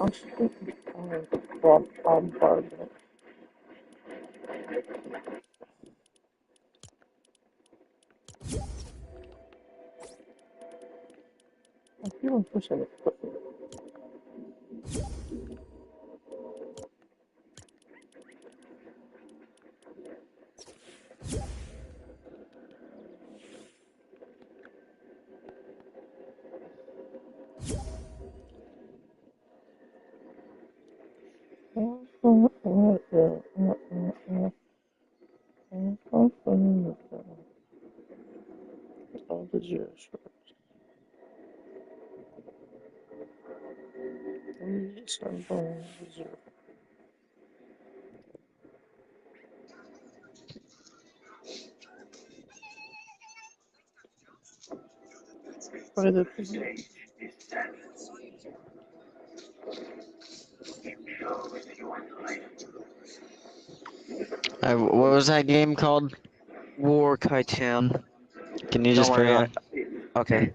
I'm stupid. Well, I'm part of it. I feel like pushing it. All the zeros first. Start playing the zero. By the What was that game called? War Cartoon. Can you just Don't put worry. it Okay.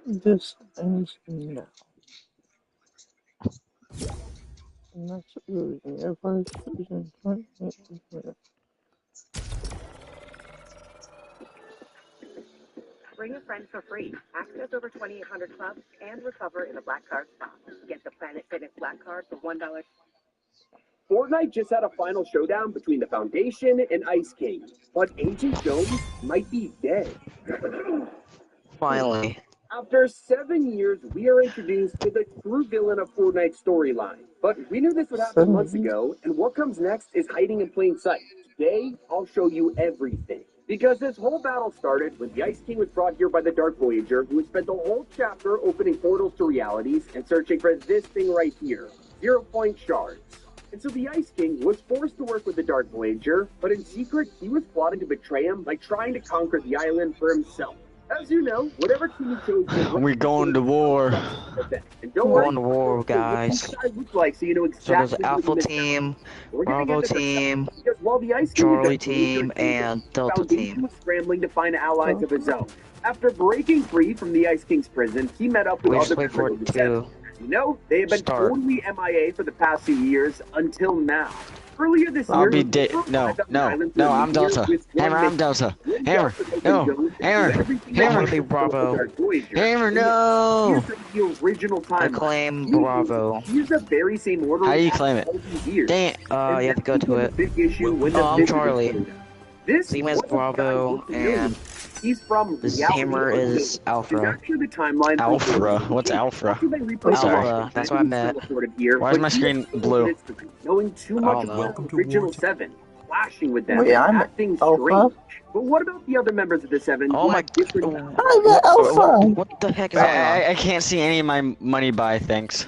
This ends now. And that's really everybody's choosing 28 minutes. Bring a friend for free. Access over 2,800 clubs and recover in a black card spot. Get the Planet Fitness black card for $1. Fortnite just had a final showdown between the Foundation and Ice King, but Agent Jones might be dead. Finally. After 7 years, we are introduced to the true villain of Fortnite's storyline. But we knew this would happen months ago, and what comes next is hiding in plain sight. Today, I'll show you everything. Because this whole battle started when the Ice King was brought here by the Dark Voyager, who spent the whole chapter opening portals to realities and searching for this thing right here, 0-point shards. And so the Ice King was forced to work with the Dark Voyager, but in secret, he was plotting to betray him by trying to conquer the island for himself. As you know, whatever team he chose... We're going to war. And don't We're going to war, guys. Look like, so you know So there's exactly Alpha Team, Bravo Team, because while the Ice King Charlie Team, and Delta Team. was scrambling to find allies of his own. After breaking free from the Ice King's prison, he met up with We other just wait for members it of the Seven. to You know, they have been start. totally MIA for the past few years until now. Earlier this year, I'll be dead. No, I'm Delta. Hammer, I'm Delta. Hammer, no. Hammer, Hammer, Bravo. Hammer, no. Here's the original I timeline. claim Bravo. Use the very same order. How do you claim it? Dang, you have to go to it. Big issue when I'm the Charlie. This Team is was a guy Bravo, who knew. and He's from this reality. Hammer is It's Alpha. actually the timeline. Alpha. What's Alpha? After they replaced the Alpha, Russians, that's what I meant. teleported here, Why is but my he screen was blue? history, knowing too much know. about the original Seven, clashing with them, Wait, and I'm acting Alpha? strange. But what about the other members of the Seven? Oh who my... had different I'm the Alpha! What the heck is that? I can't see any of my money buy things.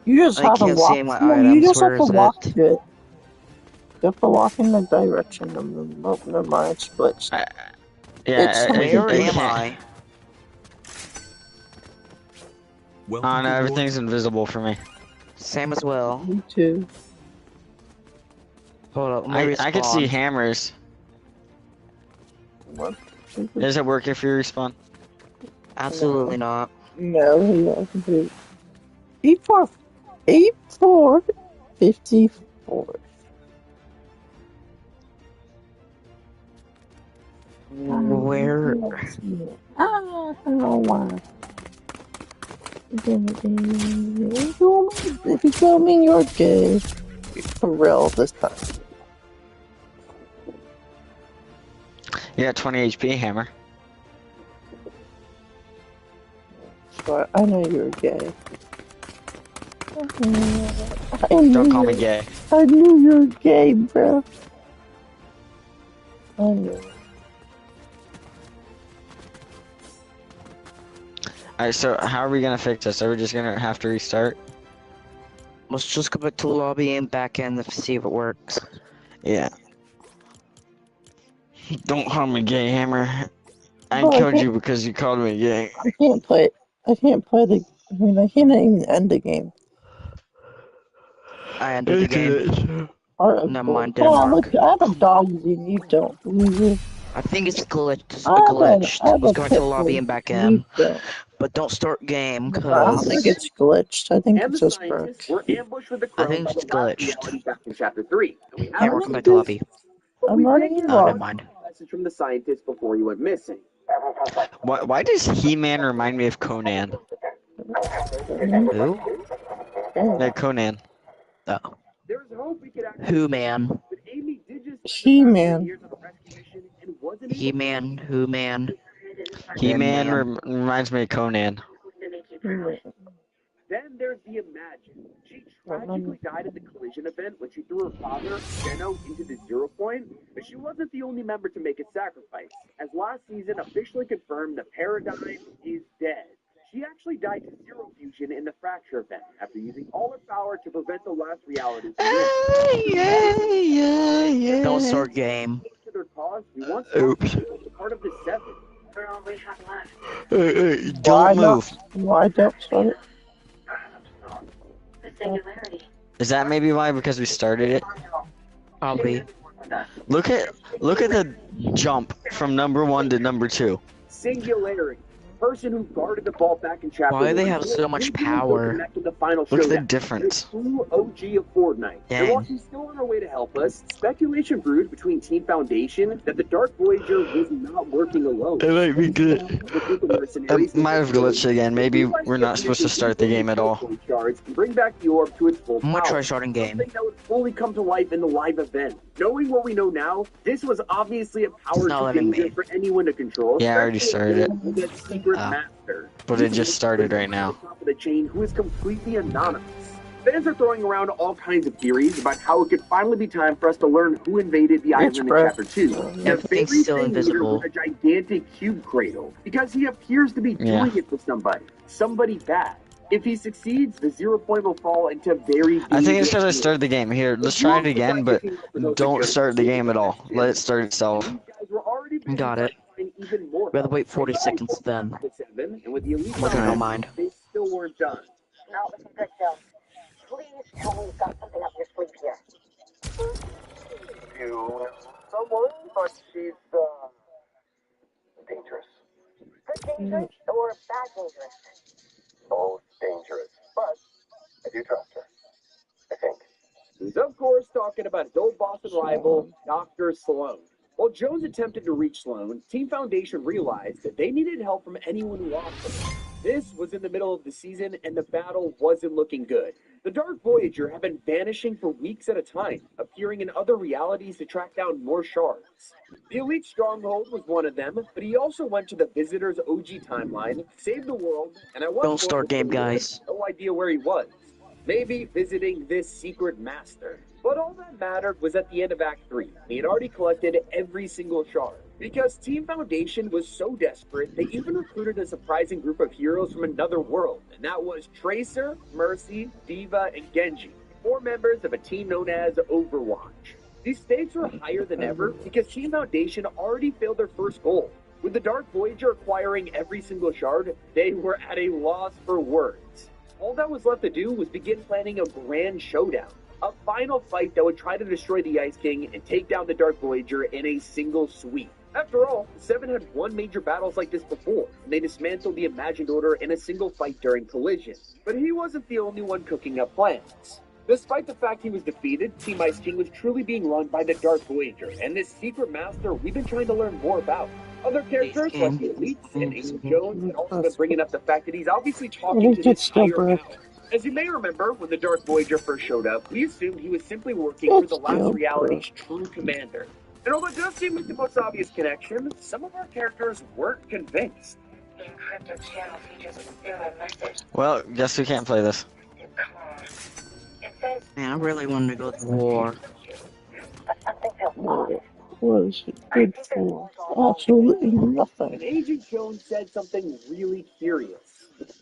You just I have to can't walk. see my No, items. you just Where have to is walk it? to it. You have to walk in the direction of the boat. Never mind, it splits. Yeah, Where I am can't. I? Oh no, everything's invisible for me. Same as well. Me too. Hold up, let me I can see respawn. hammers. What? Does it work if you respawn? Absolutely not. No, he doesn't do. 8454. Where? I don't know why. If you tell me you're gay, for real this time. You got 20 HP, hammer. But I know you're gay. Don't call me gay. I knew you were gay, bro. I knew it. Alright, so how are we gonna fix this? Are we just gonna have to restart? Let's just go back to the lobby and back in to see if it works. Yeah. Don't call me gay, hammer. I Oh, I killed can't- you because you called me gay. I can't play. I can't play the. I mean, I can't even end the game. I ended the game. Alright, Never cool. mind, didn't Oh, work. look, I have a dog and you don't. I think it's glitched. It's I have a- glitched. I have Let's a go back to the pit lobby bull. and back You in. don't. But don't start game, I don't think cause it's glitched. I think And it's the just broke. scientists were ambushed with the I crow think by it's the last glitched. reality back in Chapter 3. And we have Hey, our welcome back to lobby. but I'm we already did get in Oh, lobby. never mind. a message from the scientists before you went missing. Why does He-Man remind me of Conan? Who? Yeah, Conan. Oh. There was hope we could actually, Who man? but Amy did just spend the past 3 He-Man. years on a rescue mission and wasn't He able to. man? Who man? He-Man Man. reminds me of Conan. Then there's the Imagine. She tragically died in the collision event when she threw her father, Zeno, into the 0 point, but she wasn't the only member to make a sacrifice, as last season officially confirmed the Paradigm is dead. She actually died to zero fusion in the fracture event after using all her power to prevent the last reality from Yeah. Don't start game. to their cause. We want Oops. part of the 7. Hey, Why don't not? move. Why don't start? Is that maybe why? Because we started it? Probably. Look at the jump from number 1 to number 2. Singularity. Person who guarded the ball back in chapter Why do they 1. have so much Really power? connected the final Look at the showdown. difference. The true OG of Fortnite. And Dang. while she's still on her way to help us, speculation brewed between Team Foundation that the Dark Voyager was not working alone. It might be good. It might have glitched again. Maybe we're not supposed to start the game at all. Shards and bring back the orb to its full I'm gonna power. try starting game. Something that would fully come to life in the live event. Knowing what we know now, this was obviously a power It's not too letting dangerous me. for anyone to control. Yeah, I already especially started it. the secret Ah. master. But it just started right now. Top of the chain, who is completely anonymous. Fans are throwing around all kinds of theories about how it could finally be time for us to learn who invaded the island in broke. Chapter 2. The Everything's very still thing here invisible. with a gigantic cube cradle, because he appears to be doing it for somebody bad. If he succeeds, the 0 point will fall into very I think it's dangerous because I started the game. Here, let's try it again, but don't start the game at all. Let it start itself. These guys were already busy Got it. finding even more Rather wait 40 seconds then. the 7, and with the elite Look, I don't mind. they still weren't done. Now, listen good, Joe. Please tell me you've got something up your sleeve here. Someone, but she's dangerous. Good dangerous or bad dangerous? Both dangerous, but I do trust her. I think. He's of course talking about his old boss and rival, Dr. Sloan. While Jones attempted to reach Sloan, Team Foundation realized that they needed help from anyone who offered. This was in the middle of the season, and the battle wasn't looking good. The Dark Voyager had been vanishing for weeks at a time, appearing in other realities to track down more shards. The Elite Stronghold was one of them, but he also went to the Visitor's OG timeline, saved the world, and at one Don't point start game, guys. no idea where he was. Maybe visiting this secret master. But all that mattered was at the end of Act 3. He had already collected every single shard. Because Team Foundation was so desperate, they even recruited a surprising group of heroes from another world. And that was Tracer, Mercy, Diva, and Genji. 4 members of a team known as Overwatch. These stakes were higher than ever because Team Foundation already failed their first goal. With the Dark Voyager acquiring every single shard, they were at a loss for words. All that was left to do was begin planning a grand showdown. A final fight that would try to destroy the Ice King and take down the Dark Voyager in a single sweep. After all, the 7 had won major battles like this before, and they dismantled the Imagined Order in a single fight during Collision. But he wasn't the only one cooking up plans. Despite the fact he was defeated, Team Ice King was truly being run by the Dark Voyager, and this secret master we've been trying to learn more about. Other characters like the Elites and Ace Jones had also been bringing up the fact that he's obviously talking to this higher power. As you may remember, when the Dark Voyager first showed up, we assumed he was simply working for the last reality's true commander. And although it does seem like the most obvious connection, some of our characters weren't convinced. The encrypted channel features a similar message. Well, guess we can't play this. It says, Man, I really wanted to go to war. but something feels off. What is it good for? Absolutely And nothing. Agent Jones said something really curious.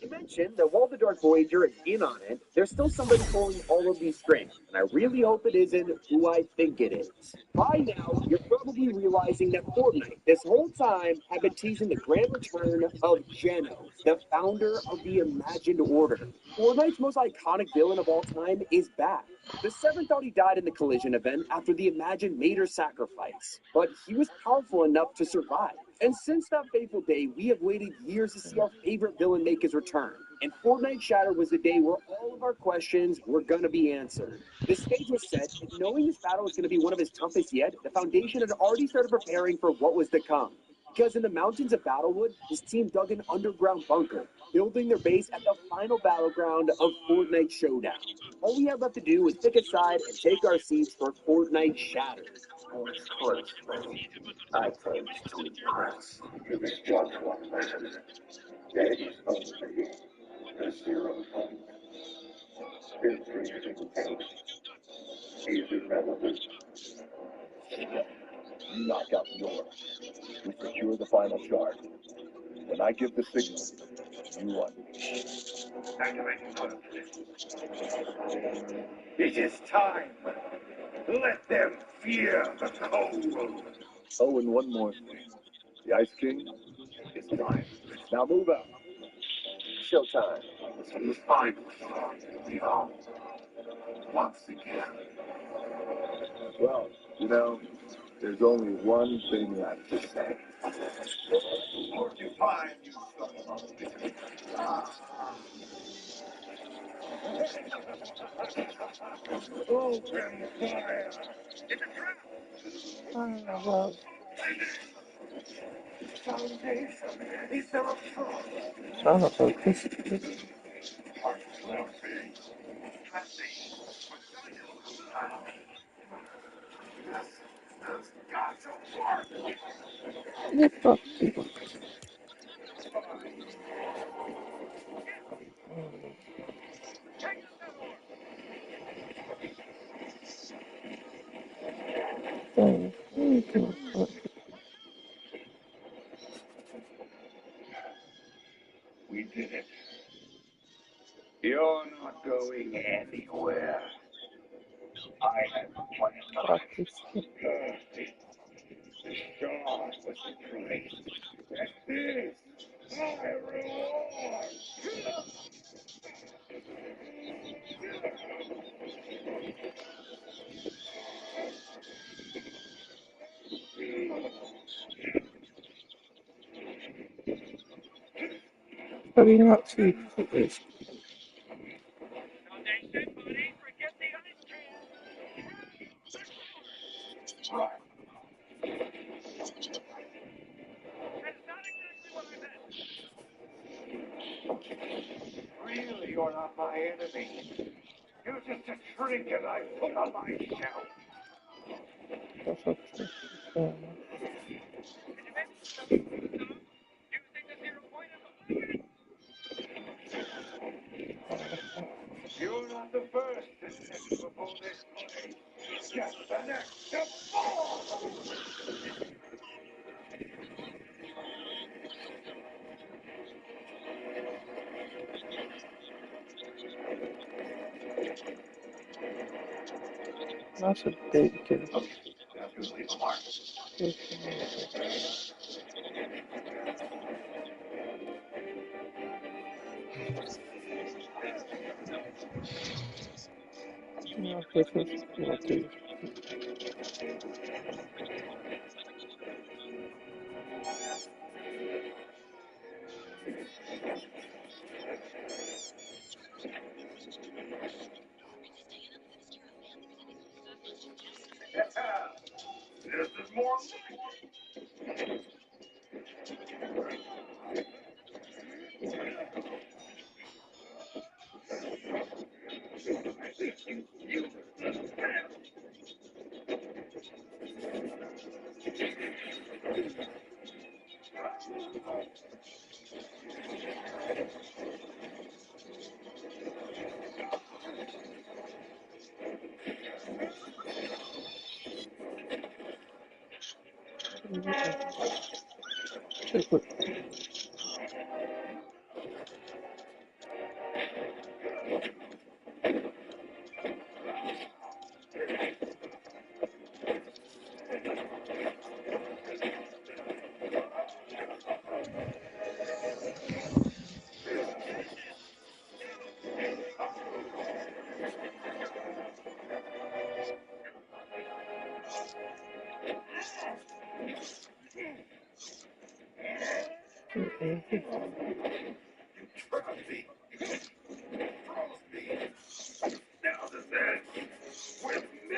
He mentioned that while the Dark Voyager is in on it, there's still somebody pulling all of these strings, and I really hope it isn't who I think it is. By now, you're probably realizing that Fortnite, this whole time, had been teasing the grand return of Genos, the founder of the Imagined Order. Fortnite's most iconic villain of all time is back. The 7 thought he died in the collision event after the Imagined made her sacrifice, but he was powerful enough to survive. And since that fateful day, we have waited years to see our favorite villain make his return. And Fortnite Shatter was the day where all of our questions were going to be answered. The stage was set, and knowing this battle was going to be one of his toughest yet, the Foundation had already started preparing for what was to come. Because in the mountains of Battlewood, this team dug an underground bunker, building their base at the final battleground of Fortnite Showdown. All we had left to do was pick a side and take our seats for Fortnite Shatter. I was close, but I chose to impress. To be just one person, there is only the zero fund. Everything else is irrelevant. You knock out the door. We secure the final shard. When I give the signal, you unleash. Activating auto. It is time. Let them fear the cold. Oh, and one more thing. The Ice King is mine. Now move out. Showtime. The final shot will be on. Once again. Well, you know, there's only one thing left to say. Porcupine, you son of a bitch. Open fire! It's a trap! Foundation is there a fraud? Son of a bitch. Heart will be. This has got to work! You fuck people. We did it. You're not going anywhere. I have a plan. Fuck this shit. Perfect. The shard was betrayed. And this, my reward! What are you up to? Foolish. Right. Really, you're not my enemy. You're just a trinket I put on my shelf. That's what this is. You're not the first to step before this place. Just the next to fall. That's a big kid. Okay, that's going to leave a mark. No, this is what it is. This is more. Check what. You trapped me. Froze me. Now the end with me.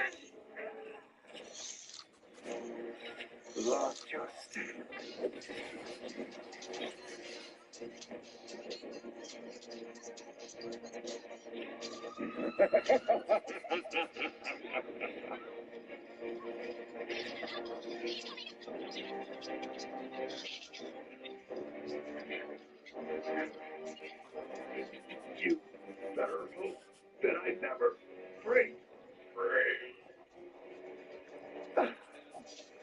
Lost your sting. You better hope that I never break free.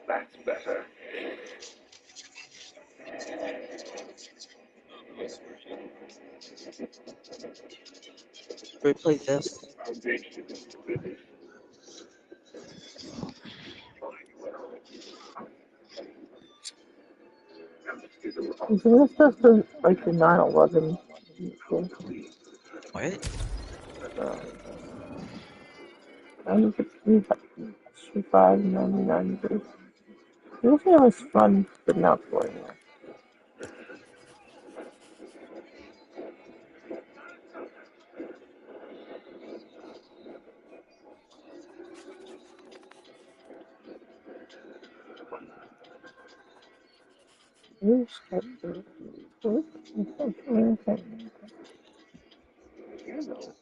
That's better. Replay this. Foundation is finished. Isn't this just like the 9/11? What? 95, 99. Usually it was fun, but not for you. You know,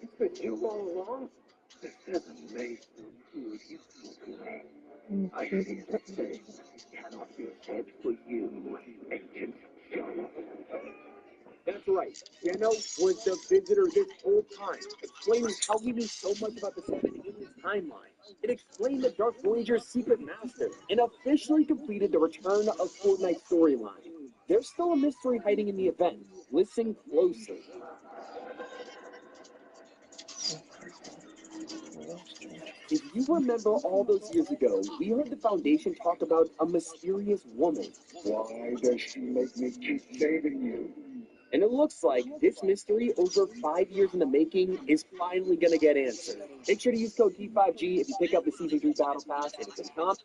it's been you all along. This is amazing. I see the thing cannot be said for you, Agent Joe. That's right. Geno was the visitor this whole time, explaining how he knew so much about the 7 in his timeline. It explained the Dark Voyager's secret master and officially completed the return of Fortnite storyline. There's still a mystery hiding in the event. Listen closely. If you remember all those years ago, we heard the Foundation talk about a mysterious woman. Why does she make me keep saving you? And it looks like this mystery, over 5 years in the making, is finally going to get answered. Make sure to use code D5G if you pick up the Season 3 Battle Pass. It is a comp.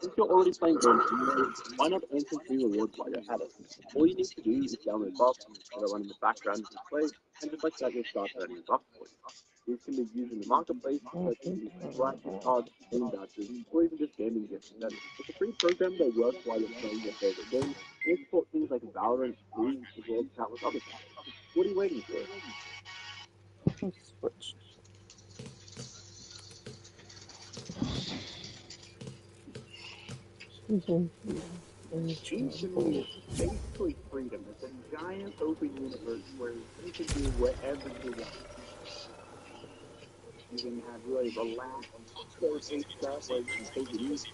Since you're already playing games anyway, why not answer free rewards while you're at it? All you need to do is download bots that are running in the background of display, and just like that, you'll start earning bucks for you. These can be used in the marketplace to purchase scratches, cards, game vouchers, or even just gaming gifts. And it's a free program that works while you're playing your favorite games, and it supports things like Valorant, Doom, as well as countless other titles. What are you waiting for? Switch. Being free is basically freedom. It's a giant open universe where you can do whatever you want. You can have really relaxed, slow-paced stuff where you can take it easy.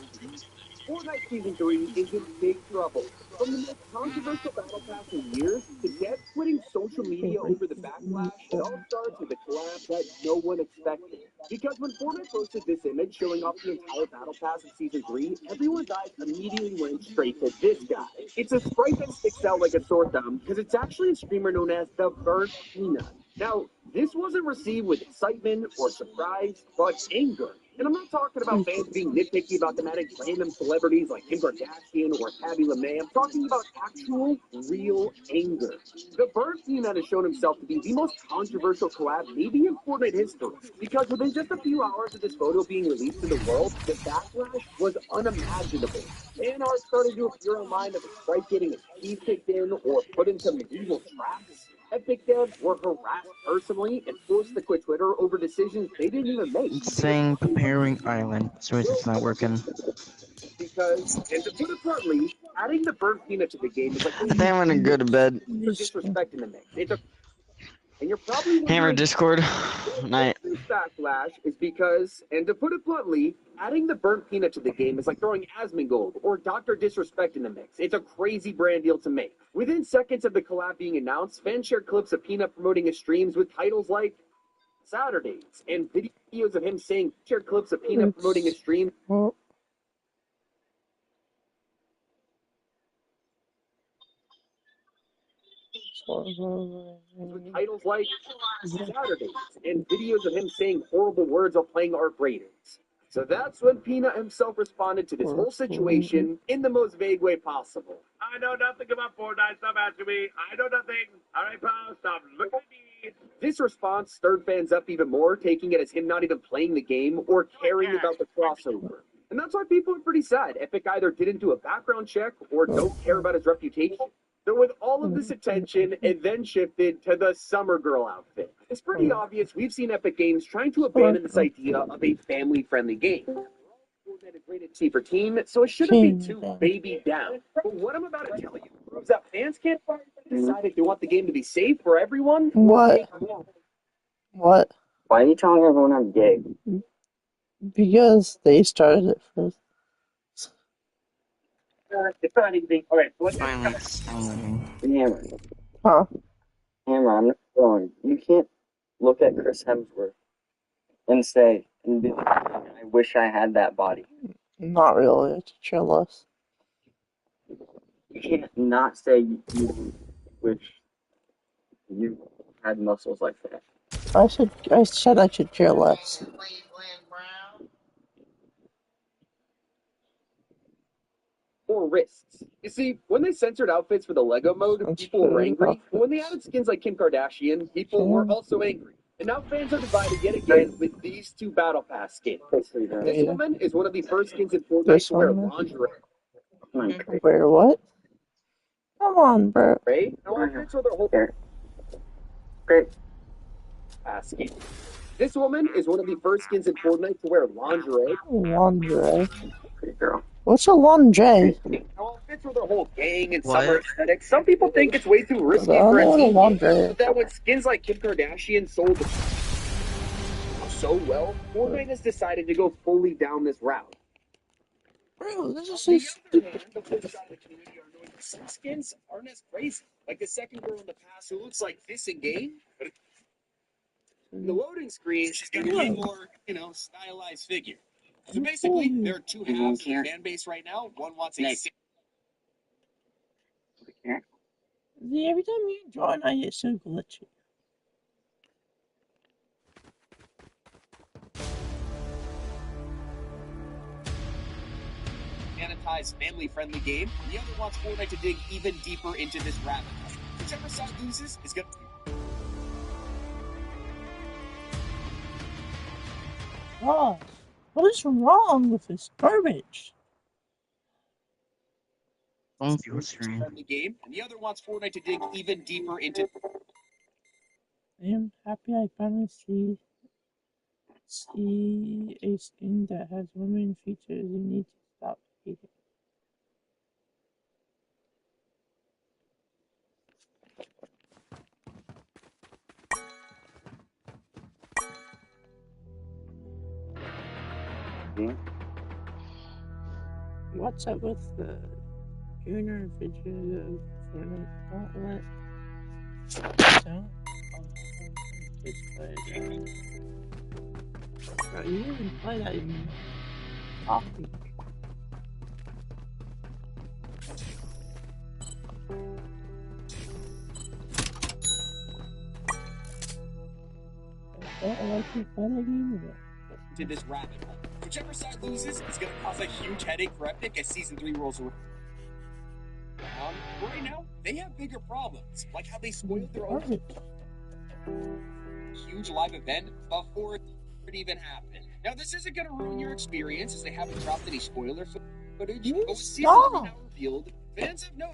Fortnite Season 3 is in big trouble. From the most controversial battle pass in years to devs quitting social media over the backlash, it all starts with a collab that no one expected. Because when Fortnite posted this image showing off the entire battle pass of Season 3, everyone's eyes immediately went straight to this guy. It's a sprite that sticks out like a sore thumb because it's actually a streamer known as the Burnt Peanut. Now, this wasn't received with excitement or surprise, but anger. And I'm not talking about fans being nitpicky about them adding random celebrities like Kim Kardashian or Tabby LeMay. I'm talking about actual, real anger. The Bird Peanut has shown himself to be the most controversial collab maybe in Fortnite history, because within just a few hours of this photo being released to the world, the backlash was unimaginable. Fan art started to appear online of the sprite getting his teeth kicked in or put into medieval traps. Epic devs were harassed personally and forced to quit Twitter over decisions they didn't even make. It's saying preparing island. So it's not working. Because, and to put it bluntly, adding the burnt peanut to the game is like I think I'm gonna go to bed. disrespecting the mix. And you're probably Hammer wondering, Discord. Night. this backlash is because, and to put it bluntly, adding the burnt peanut to the game is like throwing Asmongold or Dr. Disrespect in the mix. It's a crazy brand deal to make. Within seconds of the collab being announced, fans shared clips of Peanut promoting his streams with titles like Saturdays and videos of him saying shared clips of Peanut promoting his stream. Well, with titles like Saturdays and videos of him saying horrible words while playing art ratings. So that's when Peanut himself responded to this whole situation in the most vague way possible. I know nothing about Fortnite. Stop asking me. I know nothing. All right, pal. Stop looking at me. This response stirred fans up even more, taking it as him not even playing the game or caring about the crossover. And that's why people are pretty sad. Epic either didn't do a background check or don't care about his reputation. So with all of this attention, it then shifted to the summer girl outfit. It's pretty obvious we've seen Epic Games trying to abandon this idea of a family-friendly game. Fortnite is rated T for teen, so it shouldn't be too baby down. But what I'm about to tell you proves that fans can't decide if they want the game to be safe for everyone. What? What? Why are you telling everyone I'm gay? Because they started it first. It's not anything. All right, what's Finally, it's time. Hammer? Huh? Hammer, I'm not going. You can't look at Chris Hemsworth and say, and be like, I wish I had that body. Not really. It's cheerless. You can't not say you wish you had muscles like that. I said I should cheer less. Or wrists. You see, when they censored outfits for the Lego mode, people were angry. But when they added skins like Kim Kardashian, people were also angry. And now fans are divided yet again with these two Battle Pass skins. This woman is one of the first skins in Fortnite to wear lingerie. Wear what? Come on, bro. Right? No outfits or their whole Great. pass skin. This woman is one of the first skins in Fortnite to wear lingerie. Lingerie. Pretty girl. What's a lingerie? Now, it fits with their whole gang and What? summer aesthetic. Some people think it's way too risky I don't for a know what a teen. lingerie is. But that when skins like Kim Kardashian sold so well, Fortnite has decided to go fully down this route. Bro, this is On so the other stupid. hand, the flip side of the community are knowing that some skins aren't as crazy. Like the second girl in the past who looks like this in game, but in the loading screen, she's got a way more, stylized figure. So basically, there are two halves of the fan base right now. One wants a See, every time you join, I get so glitchy. sanitized, family-friendly game. The other wants Fortnite to dig even deeper into this rabbit hole. Whichever side loses is going to... God, what is wrong with this garbage? friendly game, and the other wants Fortnite to dig even deeper into... I am happy I finally see a skin that has women features. You need to stop hating. What's up with the junior video of Fortnite? Don't let kids play it. Bro, you didn't even play that even talking. Don't let you play that game or what? To this rabbit hole. Whichever side loses is going to cause a huge headache for Epic as Season 3 rolls around. Right now, they have bigger problems, like how they spoiled their own huge live event before it even happened. Now, this isn't going to ruin your experience, as they haven't dropped any spoiler footage, but with Season 3 now revealed, fans have no...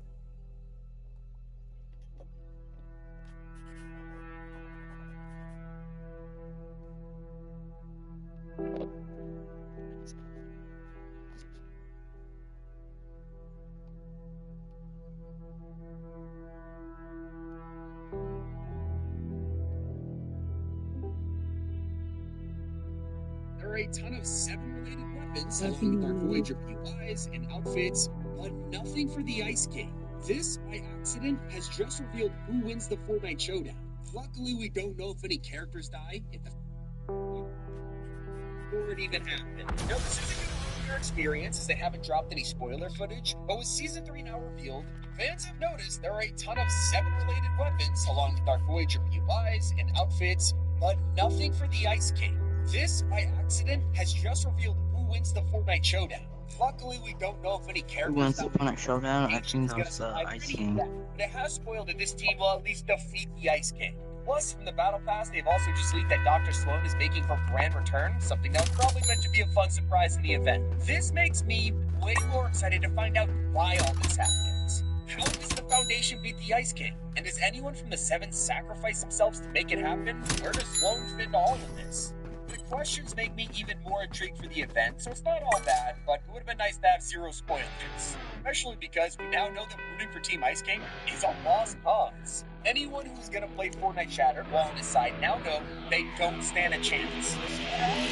There are a ton of 7-related weapons, along with our Voyager POIs and outfits, but nothing for the Ice King. This, by accident, has just revealed who wins the Fortnite showdown. Luckily, we don't know if any characters die, if the... or it even happened. Now, this isn't their experience as they haven't dropped any spoiler footage, but with Season 3 now revealed, fans have noticed there are a ton of 7-related weapons along with Dark Voyager POIs and outfits, but nothing for the Ice King. This, by accident, has just revealed who wins the Fortnite showdown. Luckily, we don't know if any characters Who wins the Fortnite showdown? I think that was the Ice King. but it has spoiled that this team will at least defeat the Ice King. Plus, from the Battle Pass, they've also just leaked that Dr. Sloan is making her grand return, something that was probably meant to be a fun surprise in the event. This makes me way more excited to find out why all this happens. How does the Foundation beat the Ice King? And does anyone from the Seven sacrifice themselves to make it happen? Where does Sloan fit into all of this? The questions make me even more intrigued for the event, so it's not all bad, but it would have been nice to have zero spoilers. Especially because we now know that rooting for Team Ice King is a lost cause. Anyone who's gonna play Fortnite Shattered while on his side now know they don't stand a chance. Yeah,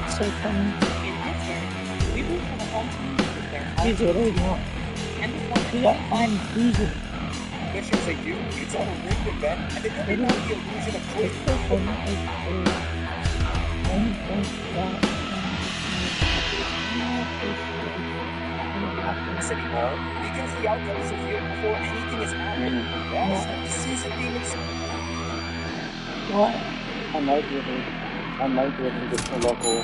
it's so funny. In this game, we root for the home team with their He's literally not. and the one He's like, I'm losing. Missions they do, it's on a rigged event, and they never have the illusion of It's choice. so funny. Anymore because the outcome is revealed before anything has happened. That's the season being What? I might be able to get to local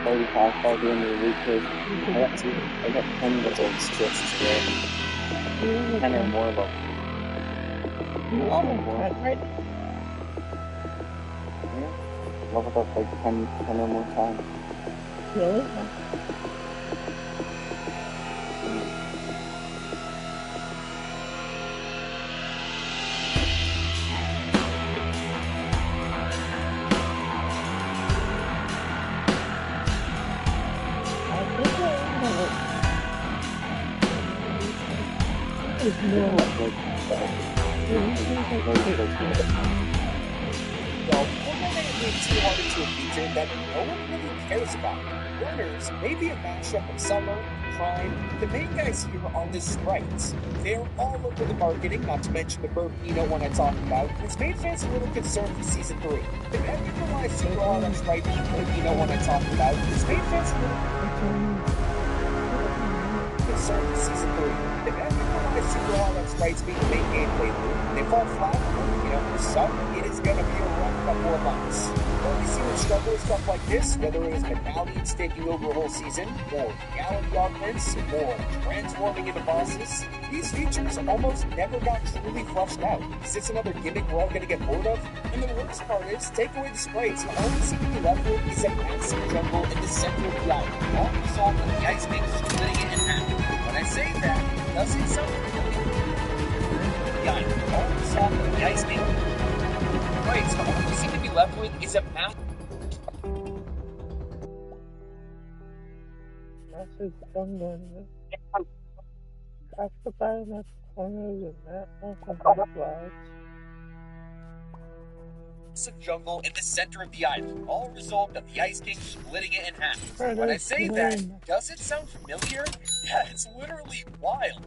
35 by the end of the week because I got 10 results just today. 10 or more local. You love him, right? Yeah. Leveled up like 10 or more times. Really? There's no Well, Fortnite made it too hard into a feature that no one really cares about. Runners may be a mashup of Summer, Prime, the main guys here are the sprites. They're all over the marketing, not to mention the Burpino one I talked about, and it's made fans a little concerned for Season 3. If any realized super hard on Sprite, the Burpino one I talked about, it's made fans a little concerned for Season 3. If any realized super hard on Sprites being the main gameplay loop, they fall flat, for some, it is going to be a rough couple of months. When we see them struggle with stuff like this, whether it was medallions taking over a whole season, or reality augments, or transforming into bosses, these features almost never got truly fleshed out. Is this another gimmick we're all going to get bored of? And the worst part is, take away the sprites, and all we seem to be left with is a massive jungle in the center of the island. All the result of the ice makes splitting it in half. When I say that, does it sound familiar? All the result of the ice makes right, so all we seem to be left with is a map. massive jungle in the That's the bottom left corner of the map. Multiple flags. Jungle in the center of the island, all a result of the Ice King splitting it in half. Right, When I it's say lame. that, does it sound familiar? Yeah, it's literally wild.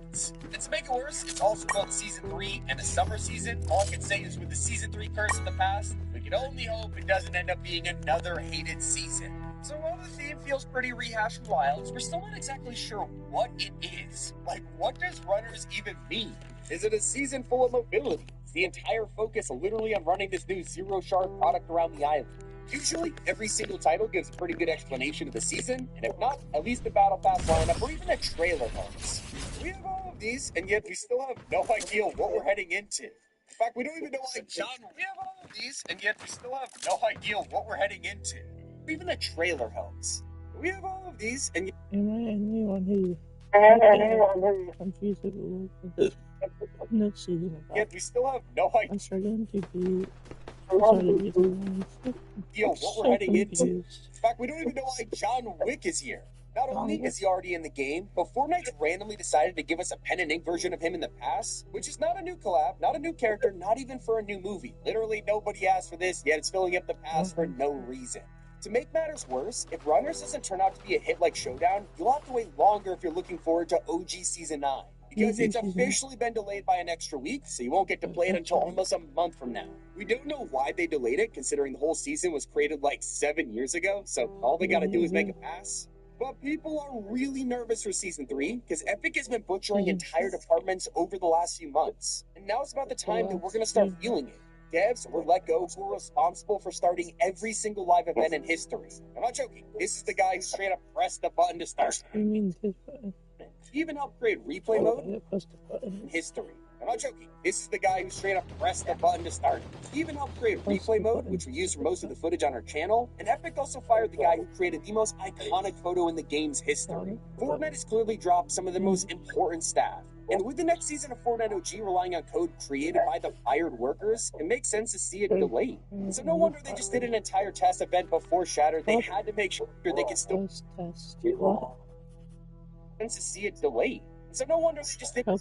And to make it worse, it's also both Season 3 and a summer season. All I can say is with the Season 3 curse in the past, we can only hope it doesn't end up being another hated season. So while the theme feels pretty rehashed and wild, we're still not exactly sure what it is. Like, what does runners even mean? Is it a season full of mobility? Is the entire focus literally on running this new zero-shard product around the island? Usually, every single title gives a pretty good explanation of the season, and if not, at least the Battle Pass lineup or even a trailer helps. We have all of these, and yet we still have no idea what we're heading into. In fact, we don't even know why John... We have all of these, and yet we still have no idea what we're heading into. Even the trailer helps. We have all of these, and yet... Anyone who confused it with next season of Yet we still have no idea I'm starting to be what we're heading into. In fact, we don't even know why John Wick is here. Not only is he already in the game, but Fortnite's randomly decided to give us a pen and ink version of him in the past, which is not a new collab, not a new character, not even for a new movie. Literally nobody asked for this, yet it's filling up the past for no reason. To make matters worse, if Runners doesn't turn out to be a hit like Showdown, you'll have to wait longer if you're looking forward to OG Season 9. because it's officially been delayed by an extra week, so you won't get to play it until almost a month from now. We don't know why they delayed it, considering the whole season was created like 7 years ago, so all they gotta do is make it pass. But people are really nervous for Season 3, because Epic has been butchering entire departments over the last few months. And now it's about the time that we're gonna start feeling it. Devs were let go who were responsible for starting every single live event in history. I'm not joking. This is the guy who straight up pressed the button to start. He even helped create replay mode in history. I'm not joking. This is the guy who straight up pressed the button to start. He even helped create replay mode, which we use for most of the footage on our channel. And Epic also fired the guy who created the most iconic photo in the game's history. Fortnite has clearly dropped some of the most important staff. And with the next season of Fortnite OG relying on code created by the fired workers, it makes sense to see it delayed. So no wonder they just did an entire test event before Shattered. They had to make sure they could still to see it delayed. So no wonder they just did an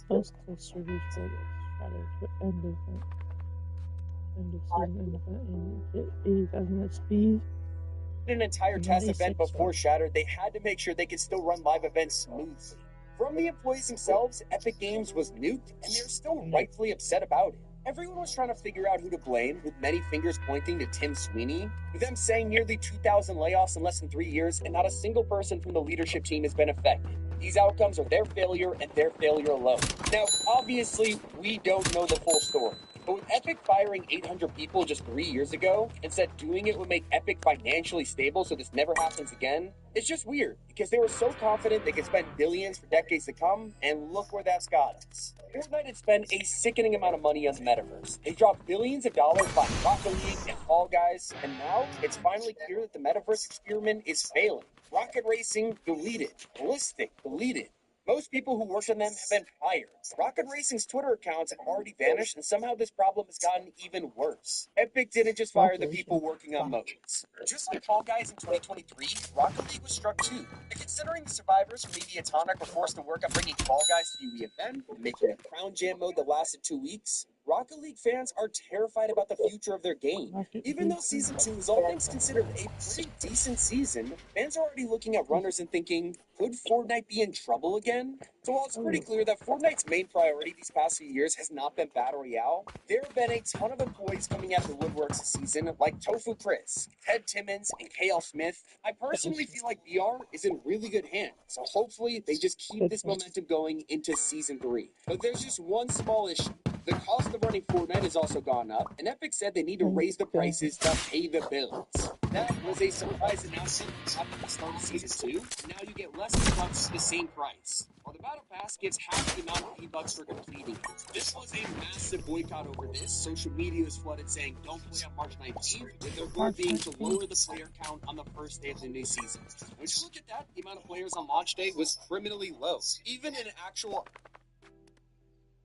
entire test event before Shattered. They had to make sure they could still run live events smoothly. From the employees themselves, Epic Games was nuked, and they're still rightfully upset about it. Everyone was trying to figure out who to blame, with many fingers pointing to Tim Sweeney, with them saying nearly 2,000 layoffs in less than 3 years, and not a single person from the leadership team has been affected. These outcomes are their failure and their failure alone. Now, obviously, we don't know the full story. But with Epic firing 800 people just 3 years ago, and said doing it would make Epic financially stable so this never happens again, it's just weird, because they were so confident they could spend billions for decades to come, and look where that's got us. Fortnite had spent a sickening amount of money on the metaverse. They dropped billions of dollars buying Rocket League and Fall Guys, and now it's finally clear that the metaverse experiment is failing. Rocket Racing, deleted. Ballistic, deleted. Most people who worked on them have been fired. Rocket Racing's Twitter accounts have already vanished, and somehow this problem has gotten even worse. Epic didn't just fire the people working on modes. Just like Fall Guys in 2023, Rocket League was struck too. And considering the survivors from Mediatonic were forced to work on bringing Fall Guys to the event and making a Crown Jam mode that lasted 2 weeks, Rocket League fans are terrified about the future of their game. Even though Season 2 is all things considered a pretty decent season, fans are already looking at runners and thinking, could Fortnite be in trouble again? So while it's pretty clear that Fortnite's main priority these past few years has not been Battle Royale, there have been a ton of employees coming out of the woodworks this season, like Tofu Chris, Ted Timmons, and KL Smith. I personally feel like VR is in really good hands, so hopefully they just keep this momentum going into Season 3. But there's just one small issue. The cost of running Fortnite has also gone up, and Epic said they need to raise the prices to pay the bills. That was a surprise announcement after the start of Season 2, and now you get less V-Bucks for the same price. While the Battle Pass gives half the amount of V-Bucks for completing it. This was a massive boycott over this. Social media was flooded saying don't play on March 19th, with their goal being to lower the player count on the first day of the new season. When you look at that, the amount of players on launch day was criminally low, even in actual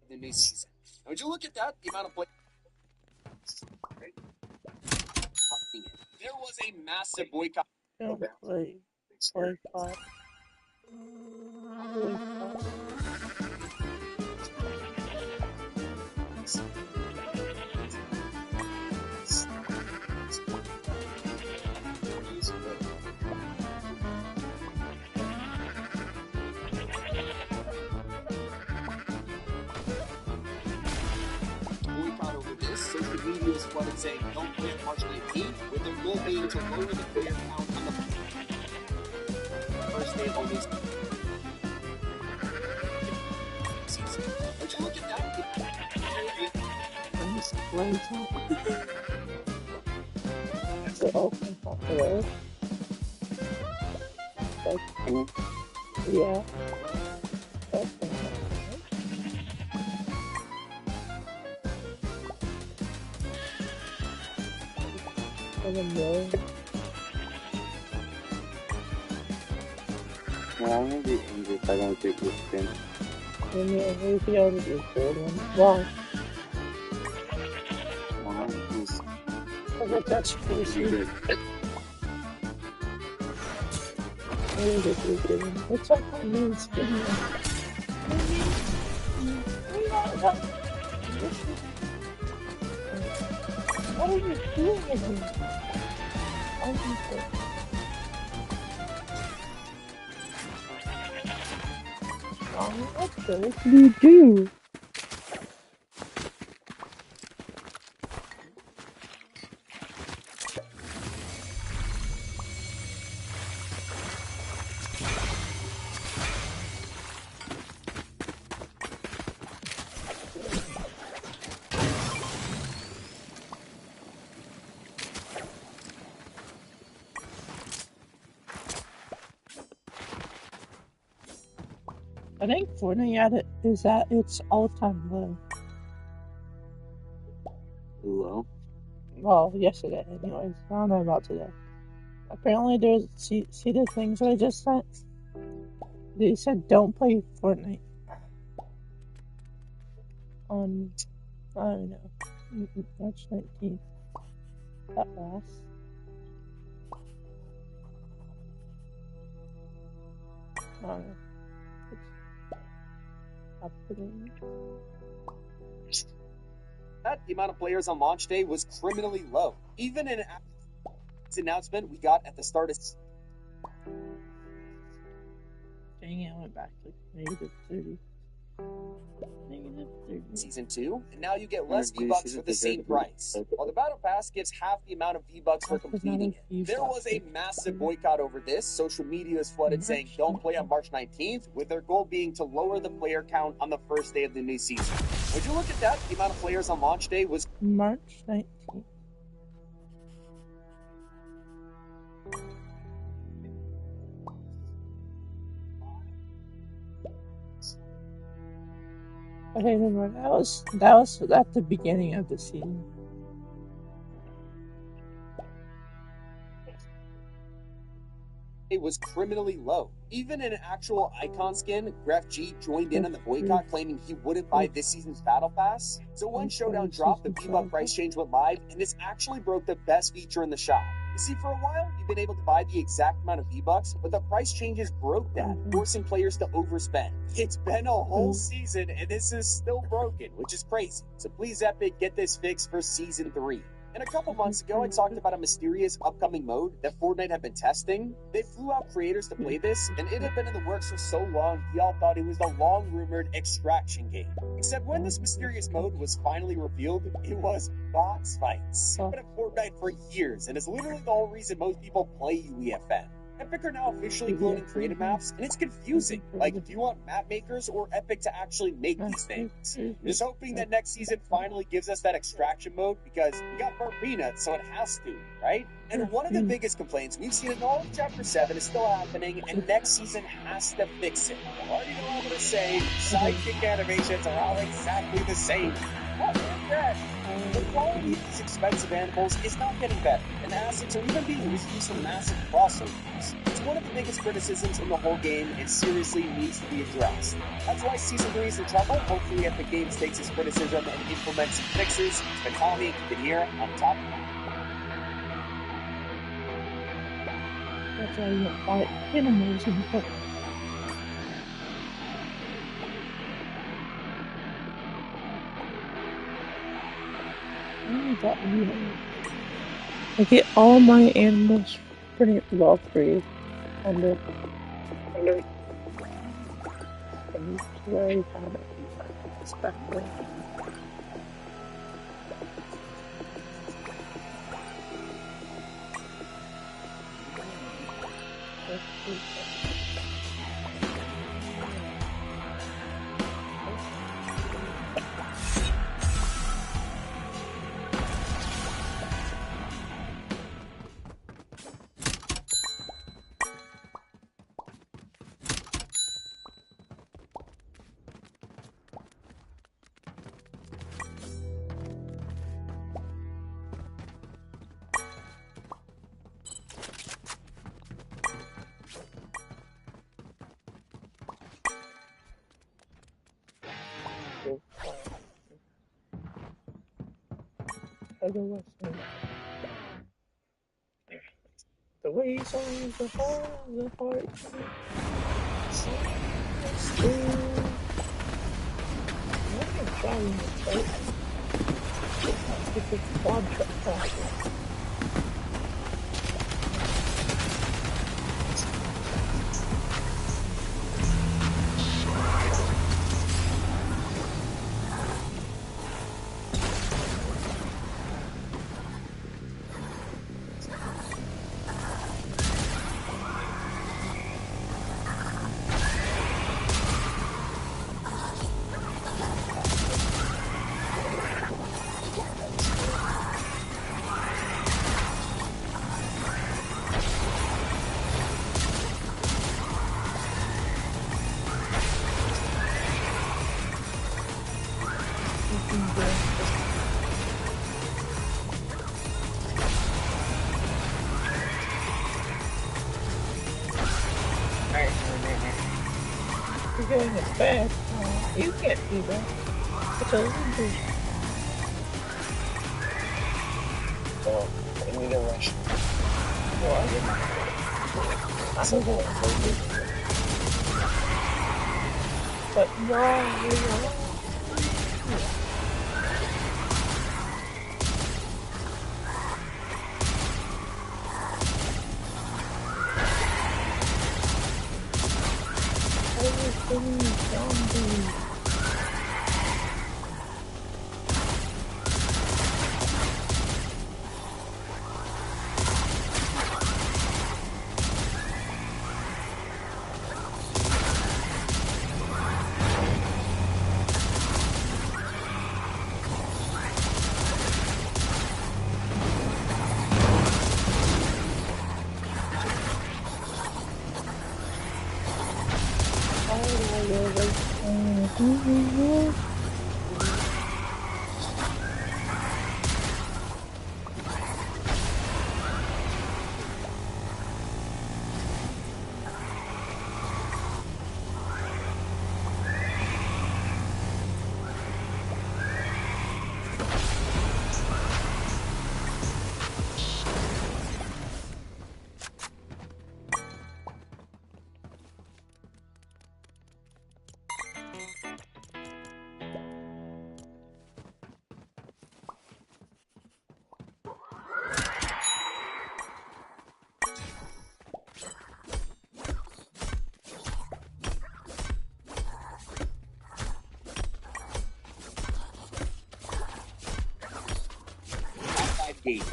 the new season. Would you look at that? The amount of play. There was a massive boycott. Boycott. Over this, social media is flooded saying don't play on March 19th, with their goal being to lower the player count on the first day of the new season. Would you look at that? Yeah. I don't know. Well, I'm gonna be angry if I don't take this spin. I mean, everything else is good one. Wow. Wow, this Okay, that's pretty crazy. good. It's like my main spin. What are you doing? What the heck do you do? I think Fortnite is at its all-time low. Low? Well, yesterday, anyways. I don't know about today. Apparently, there's see the things I just sent. They said don't play Fortnite on I don't know March 19th. That lasts. I don't know. The amount of players on launch day was criminally low. Even in this announcement we got at the start of Dang it, I went back to negative 30. Negative 30. Season 2, and now you get less V-Bucks for the same price. While the Battle Pass gives half the amount of V-Bucks for completing it, there was a massive boycott over this. Social media is flooded saying don't play on March 19th, with their goal being to lower the player count on the first day of the new season. Would you look at that? The amount of players on launch day was March 19th. Okay, never mind. That was at the beginning of the season. It was criminally low. Even an actual icon skin, Graf G joined in on the boycott, claiming he wouldn't buy this season's Battle Pass. So when Showdown dropped, the V-Buck price change went live, and this actually broke the best feature in the shop. You see, for a while, you've been able to buy the exact amount of V-Bucks, but the price changes broke that, forcing players to overspend. It's been a whole season, and this is still broken, which is crazy. So please, Epic, get this fixed for Season 3. And a couple months ago, I talked about a mysterious upcoming mode that Fortnite had been testing. They flew out creators to play this, and it had been in the works for so long, we all thought it was the long-rumored extraction game. Except when this mysterious mode was finally revealed, it was box fights. It's been at Fortnite for years, and it's literally the whole reason most people play UEFN. Epic are now officially cloning creative maps, and it's confusing. Like, do you want map makers or Epic to actually make these things? I'm just hoping that next season finally gives us that extraction mode, because we got burnt peanuts, so it has to, right? And one of the biggest complaints we've seen in all of Chapter 7 is still happening, and next season has to fix it. You already know what I'm going to say. Sidekick animations are all exactly the same. What is that? The quality of these expensive animals is not getting better, and assets are even being misused for massive crossovers. It's one of the biggest criticisms in the whole game, and seriously needs to be addressed. That's why Season 3 is in trouble. Hopefully Epic Games takes its criticism and implements some fixes. It's been Tommy, keep it here on top of it. That's why you don't buy animals in the I get all my animals pretty well free on the very bad spectrum. The ways of the heart. getting it back. You can't do that. It's illegal. Well, I need a rush. Well, I didn't. But why? Zombies. Gate.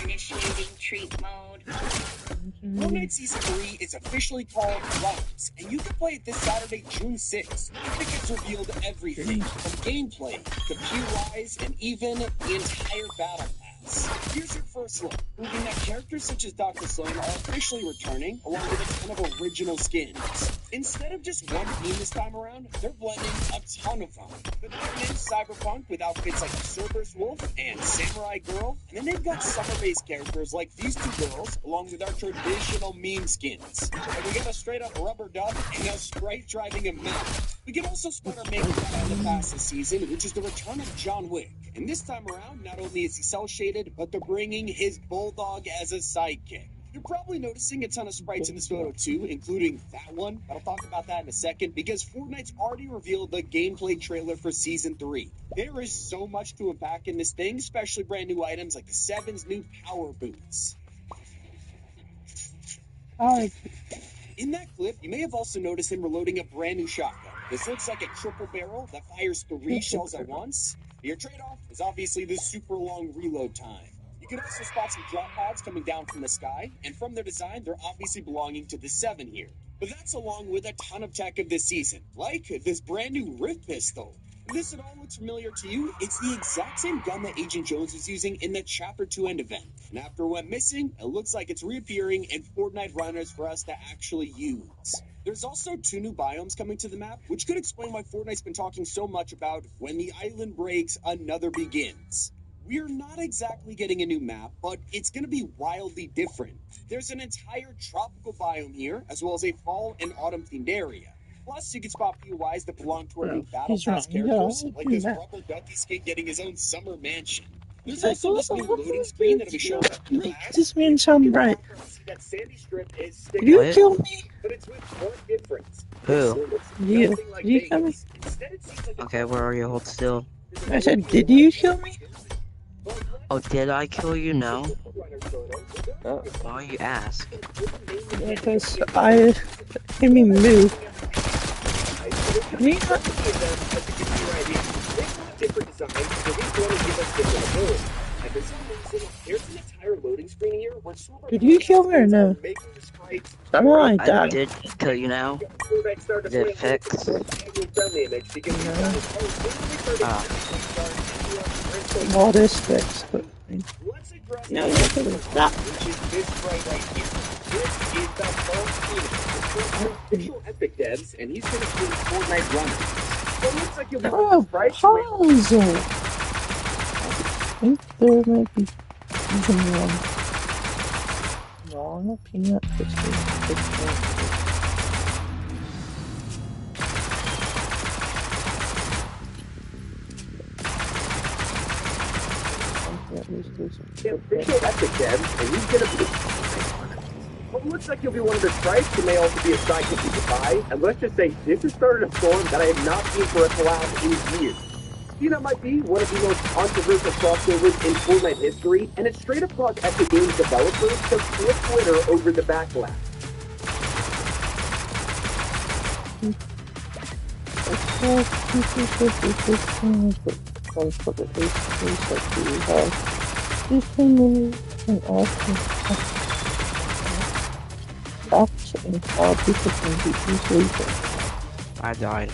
Initiating treat mode. Fortnite Season 3 is officially called Rise, and you can play it this Saturday, June 6th. It gets revealed everything, from gameplay to POIs and even the entire battle pass. Here's your first look, proving that characters such as Dr. Slane are officially returning, along with a ton of original skins. Instead of just one theme this time around, they're blending a ton of them. They're putting in Cyberpunk with outfits like Cerberus Wolf and Samurai Girl, and then they've got summer-based characters like these two girls, along with our traditional meme skins. And we got a straight-up rubber duck and a sprite driving a map. We can also spot our main guy in the past this season, which is the return of John Wick. And this time around, not only is he cel-shaded, but they're bringing his bulldog as a sidekick. You're probably noticing a ton of sprites in this photo too, including that one, but I'll talk about that in a second, because Fortnite's already revealed the gameplay trailer for Season 3. There is so much to unpack in this thing, especially brand new items like the Seven's new power boots. In that clip, you may have also noticed him reloading a brand new shotgun. This looks like a triple barrel that fires 3 shells at once. Your trade-off is obviously the super long reload time. You can also spot some drop pods coming down from the sky, and from their design, they're obviously belonging to the 7 here. But that's along with a ton of tech of this season, like this brand new Rift pistol. If this at all looks familiar to you, it's the exact same gun that Agent Jones was using in the Chapter 2 end event. And after it went missing, it looks like it's reappearing in Fortnite runners for us to actually use. There's also 2 new biomes coming to the map, which could explain why Fortnite's been talking so much about when the island breaks, another begins. We're not exactly getting a new map, but it's going to be wildly different. There's an entire tropical biome here, as well as a fall and autumn themed area. Plus, you can spot POIs that belong to our new Battle Pass characters, like this rubber ducky skin getting his own summer mansion. There's also this new loading screen that'll be showing up Make this man sound right. that sandy strip is Did you kill me? but it's with one difference. Who? You. Did you kill me? Instead, it seems like Okay, where are you? Hold still. I said, did you kill me? Oh, did I kill you? No. Why you ask? Because I made me move. Me? Different designs, so each one will give us different abilities. And for some reason, there's an entire loading screen here where Did you kill me or no? I'm like I that. did kill you now. Is it fixed? All this fixed, but no, Which is this right here. This is the official Epic devs, and he's going to be Fortnite runner. So it looks like you'll be Oh, pause it. I think there might be using wrong peanut biscuit. The official Epic devs, and he's going to be well, it looks like you'll be one of the stripes. You may also be a sidekick you could buy. And let's just say this has started a storm that I have not seen for a collab in years. Peanut might be one of the most controversial crossovers in Fortnite history, and it's straight up caused Epic Games developers to flip Twitter over the backlash. I died.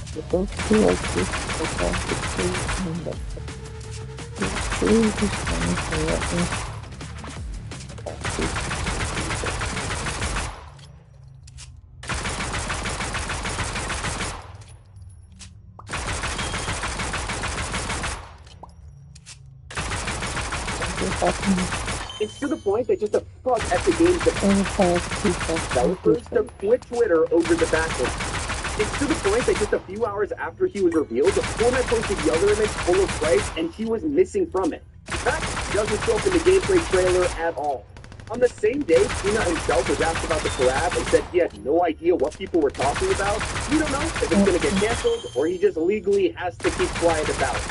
It's to the point that just a fuck Epic Games developers to quit Twitter over the backlash. It's to the point that just a few hours after he was revealed, the Fortnite posted the other image full of stripes, and he was missing from it. In fact, he doesn't show up in the gameplay trailer at all. On the same day, Peanut himself was asked about the collab and said he had no idea what people were talking about. We don't know if it's going to get canceled or he just legally has to keep quiet about it.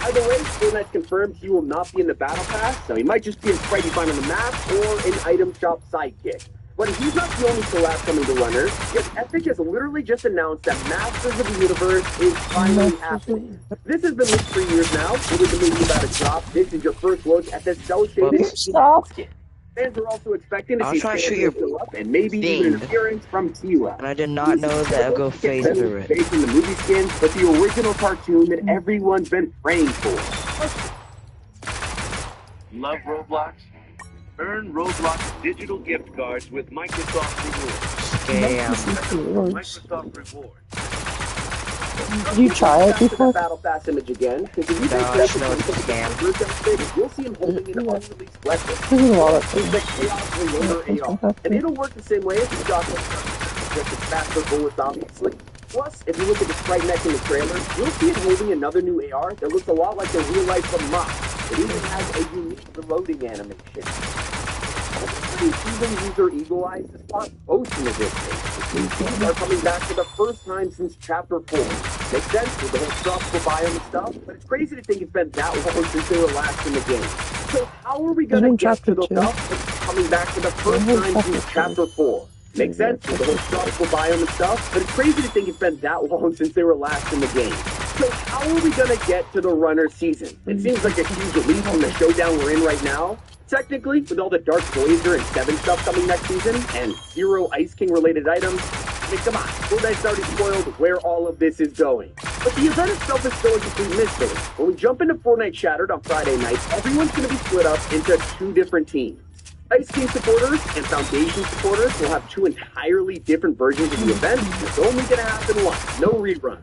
Either way, Fortnite's confirmed he will not be in the Battle Pass, so he might just be a sprite you find on the map or an item shop sidekick. But he's not the only collab coming to Runner, yet Epic has literally just announced that Masters of the Universe is finally happening. This has been leaked for years now. It is the movie about a drop. This is your first look at the cel-shaded skin. Fans are also expecting to see characters show up and maybe even an appearance from T-Ra. And I did not know that I'd go face through it. Based on the movie skins, but the original cartoon that everyone's been praying for. Love Roblox? Earn Roblox digital gift cards with Microsoft Rewards. Microsoft Rewards. Did you try it before? Battle Pass image again. Because if you No, I just know it's a scam. You'll see him holding an unreleased weapon. There's a lot of things. Like Chaos Reloader AR. And it'll work the same way as the shotgun. Just as faster bullets, obviously. Plus, if you look at the sprite neck in the trailer, you'll see it holding another new AR that looks a lot like the real-life Hamas. It even has a unique reloading animation. Even user eagle eyes to spot motion of this thing. These things are coming back for the first time since Chapter 4. Makes sense with the whole tropical biome and stuff, but it's crazy to think it's been that long since they were last in the game. So how are we going to get to those stuff that's coming back for the first time since Chapter 4? Makes sense with the whole tropical biome and stuff, but it's crazy to think it's been that long since they were last in the game. So how are we going to get to the Runner season? It seems like a huge leap from the showdown we're in right now. Technically, with all the Dark Voyager and 7 stuff coming next season, and 0 Ice King related items, I mean, come on, Fortnite's already spoiled where all of this is going. But the event itself is still a complete mystery. When we jump into Fortnite Shattered on Friday night, everyone's going to be split up into 2 different teams. Ice King supporters and Foundation supporters will have 2 entirely different versions of the event. It's only going to happen once, no reruns.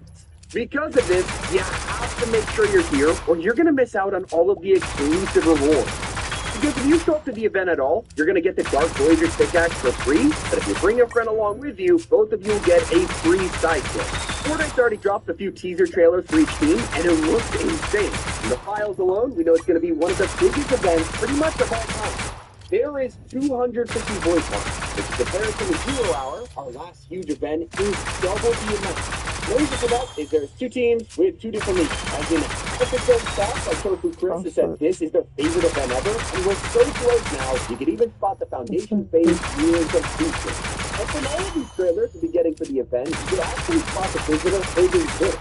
Because of this, you have to make sure you're here, or you're going to miss out on all of the exclusive rewards. Because if you show up to the event at all, you're going to get the Dark Voyager pickaxe for free, but if you bring a friend along with you, both of you will get a free sidekick. Fortnite's already dropped a few teaser trailers for each team, and it looks insane. In the files alone, we know it's going to be one of the biggest events pretty much of all time. There is 250 voice lines, which in comparison to 0 Hour, our last huge event, is double the amount. The reason for that is there's 2 teams with 2 different leagues. As in, Epic staff like Tofu Chris has said this is their favorite event ever, and we're so close now, you can even spot the Foundation phase years of features. And from all of these trailers we'll be getting for the event, you can actually spot the visitor holding this.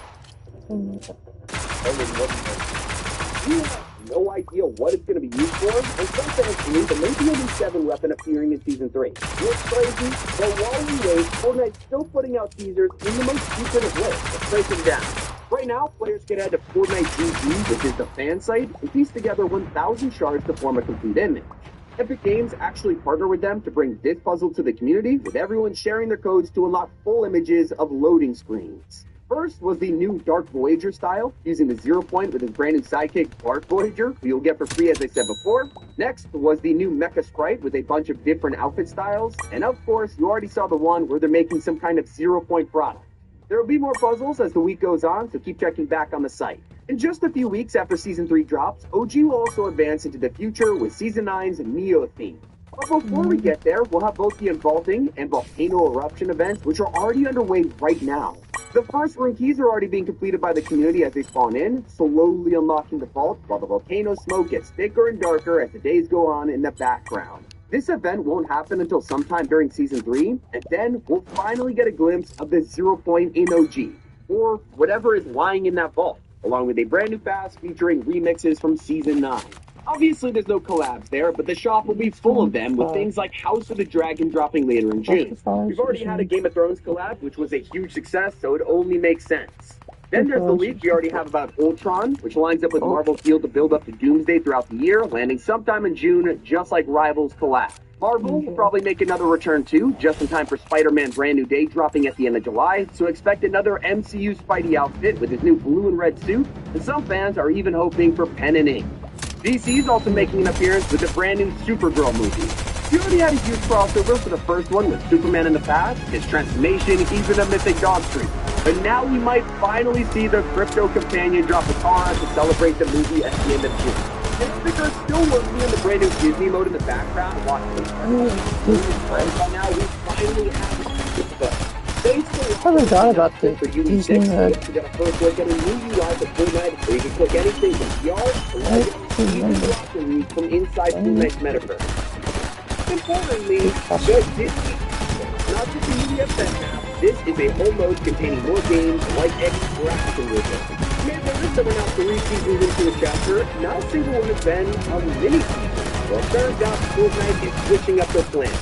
You have no idea what it's going to be used for, and some fans believe that maybe a new 7 weapon appearing in Season 3. It's crazy, but while we wait, Fortnite's still putting out teasers in the most secretive way. Let's break them down. Right now, players can head to Fortnite GG, which is the fan site, and piece together 1,000 shards to form a complete image. Epic Games actually partnered with them to bring this puzzle to the community, with everyone sharing their codes to unlock full images of loading screens. First was the new Dark Voyager style, using the 0 point with his brand new sidekick, Dark Voyager, who you'll get for free as I said before. Next was the new Mecha Sprite with a bunch of different outfit styles. And of course, you already saw the one where they're making some kind of 0 point product. There will be more puzzles as the week goes on, so keep checking back on the site. In just a few weeks after Season 3 drops, OG will also advance into the future with Season 9's Neo theme. But before we get there, we'll have both the Invaulting and Volcano Eruption events, which are already underway right now. The first room keys are already being completed by the community as they spawn in, slowly unlocking the vault, while the volcano smoke gets thicker and darker as the days go on in the background. This event won't happen until sometime during Season 3, and then we'll finally get a glimpse of the 0 point in OG, or whatever is lying in that vault, along with a brand new pass featuring remixes from Season 9. Obviously, there's no collabs there, but the shop will be full of them, with things like House of the Dragon dropping later in June. We've already had a Game of Thrones collab, which was a huge success, so it only makes sense. Then there's the leak we already have about Ultron, which lines up with Marvel's deal to build up to Doomsday throughout the year, landing sometime in June, just like Rivals collab. Marvel will probably make another return too, just in time for Spider-Man Brand New Day dropping at the end of July, so expect another MCU Spidey outfit with his new blue and red suit, and some fans are even hoping for pen and ink. DC is also making an appearance with the brand new Supergirl movie. We already had a huge crossover for the first one with Superman in the past, his transformation, even a mythic dog treat. But now we might finally see the Crypto Companion drop a Tara to celebrate the movie at the end of June. And they're still working on the brand new Disney mode in the background, watching by now we finally have it. I forgot about the Disney mode. We got a first look at a new UI for Fortnite where you can click anything from VR to Legends, even locker rooms from inside Fortnite's metaverse. Importantly, the Disney, not just a media app, this is a whole mode containing more games like Extraction Wizard. You may have noticed that we're now 3 seasons into a chapter, not a single one has been a mini-season. Well, turns out Fortnite is switching up their plans.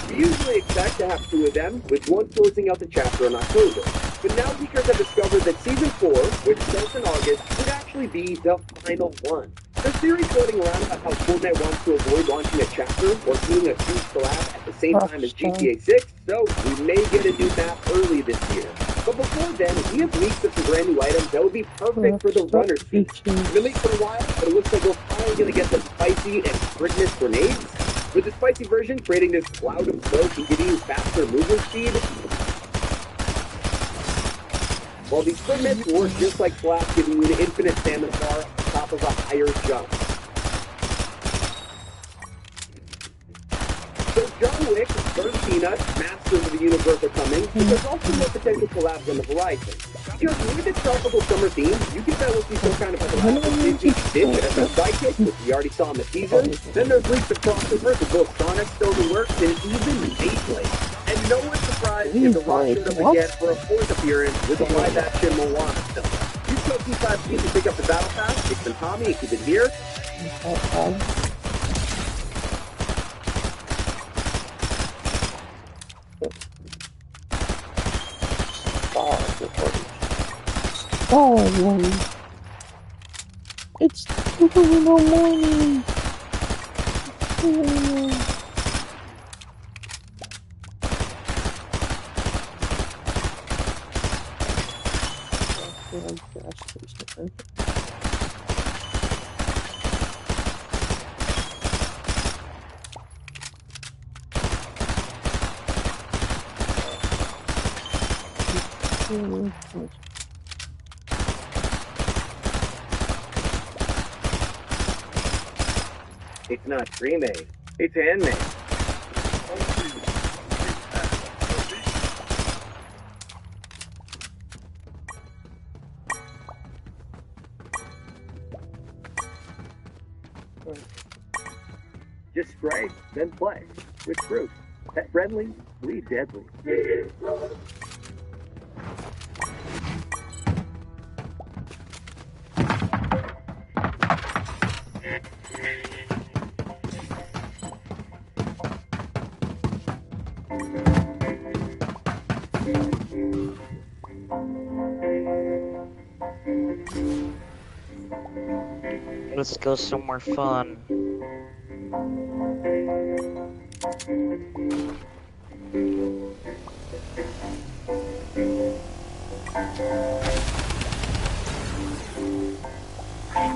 We usually expect to have 2 of them, with one closing out the chapter in October. But now leakers have discovered that Season 4, which starts in August, could actually be the final one. There's theories floating around about how Fortnite wants to avoid launching a chapter or doing a huge collab at the same time as GTA 6, so we may get a new map early this year. But before then, we have leaks of some brand new items that would be perfect for the runner speed. It's been leaked for a while, but it looks like we're finally going to get the spicy and Christmas grenades. With the spicy version creating this cloud of smoke and giving you faster movement speed, while the Sprint work just like Flash, giving you an infinite stamina bar on top of a higher jump. So John Wick, Burn Peanut, Masters of the Universe are coming, but there's also more potential collabs on the horizon. Because with its tropical summer theme, you can bet we'll see some kind of collab with Disney Stitch as a sidekick, which we already saw in the teaser. Then there's leaks of crossovers with both Sonic still in the works and even Beyblade. And no one's surprised if The Rock showed up again for a 4th appearance with a live-action Moana film. Use code P5P to pick up the Battle Pass, it's been Tommy, and keep it here. Oh, it's 2 in the morning. It's not pre-made, it's handmade. Just spray, then play. With fruit. Pet friendly, bleed deadly. Let's go somewhere fun. Oh,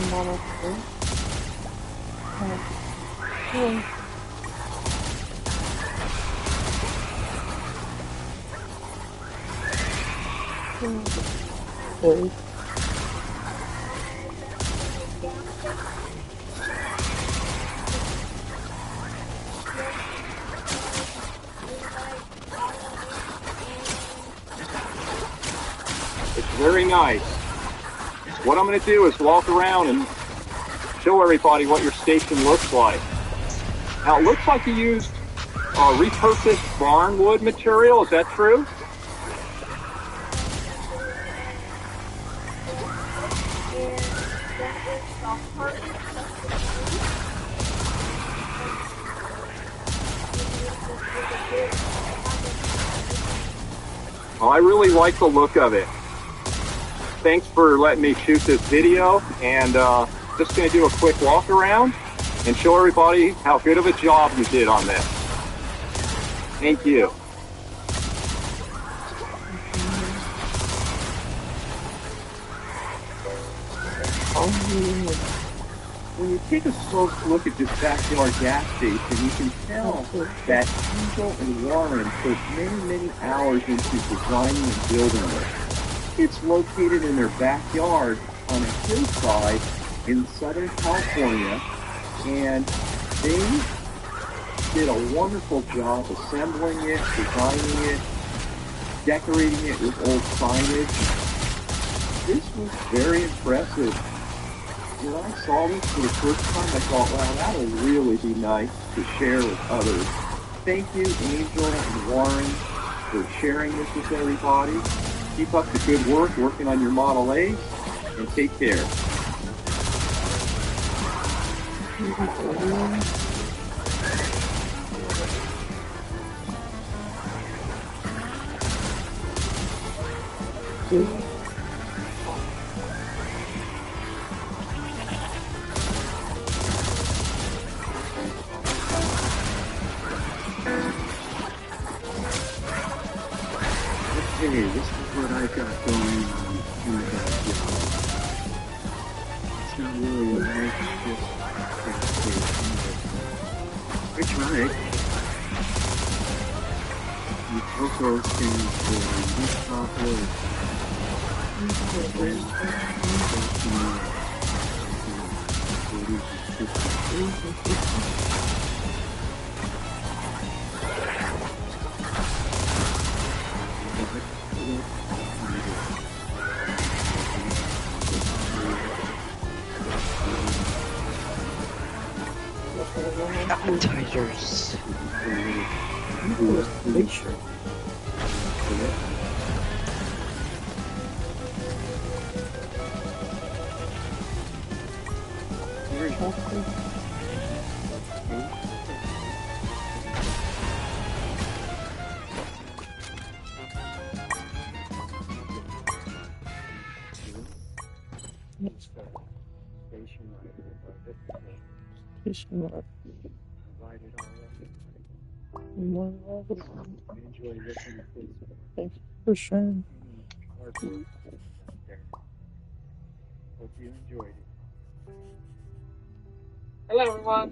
Mama. Oh. Okay. It's very nice. What I'm going to do is walk around and show everybody what your station looks like. Now, it looks like you used repurposed barn wood material. Is that true? Well, I really like the look of it. Thanks for letting me shoot this video, and just going to do a quick walk around and show everybody how good of a job you did on this. Thank you. When you take a close look at this backyard gas station, you can tell that Angel and Warren put many, many hours into designing and building it. It's located in their backyard on a hillside in Southern California, and they did a wonderful job assembling it, designing it, decorating it with old signage. This was very impressive. When I saw this for the first time, I thought, wow, that'll really be nice to share with others. Thank you, Angel and Warren, for sharing this with everybody. Keep up the good work working on your Model A, and take care. Okay, this is what I got going on in the backyard. It's not really a nice gas station, but I tried. The cocoa stands for rooftop wood. Appetizers. Thank you for sharing. Hope you enjoyed it. Hello, everyone.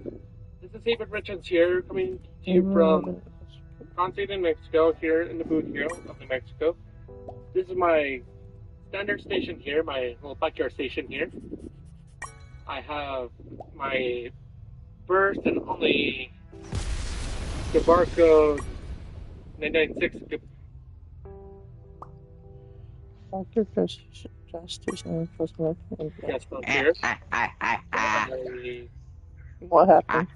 This is David Richards here, coming to you from Concord in Mexico, here in the boot here of New Mexico. This is my standard station here, my little backyard station here. I have my first and only the barcode 996. Dr. Station customer. Yes, from here. What happened?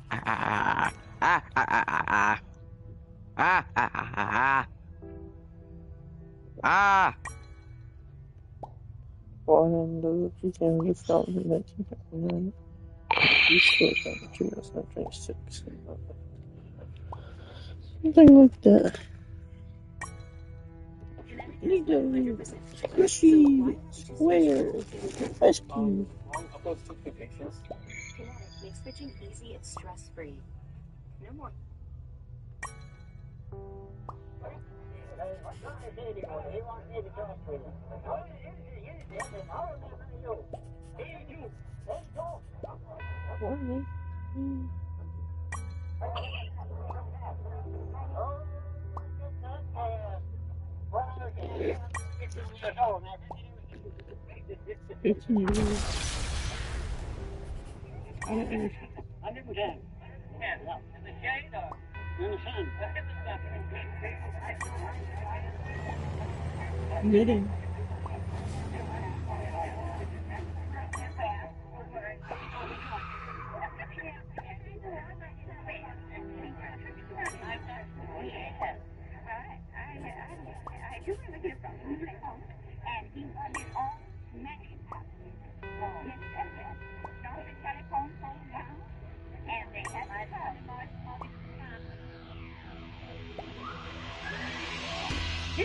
Well, and you can just start with 1959. You still got 2026. Something like that. Need a squishy square ice cream. Kinetic makes switching easy and stress-free. No more. Fortnite. $15. I don't understand. Knitting.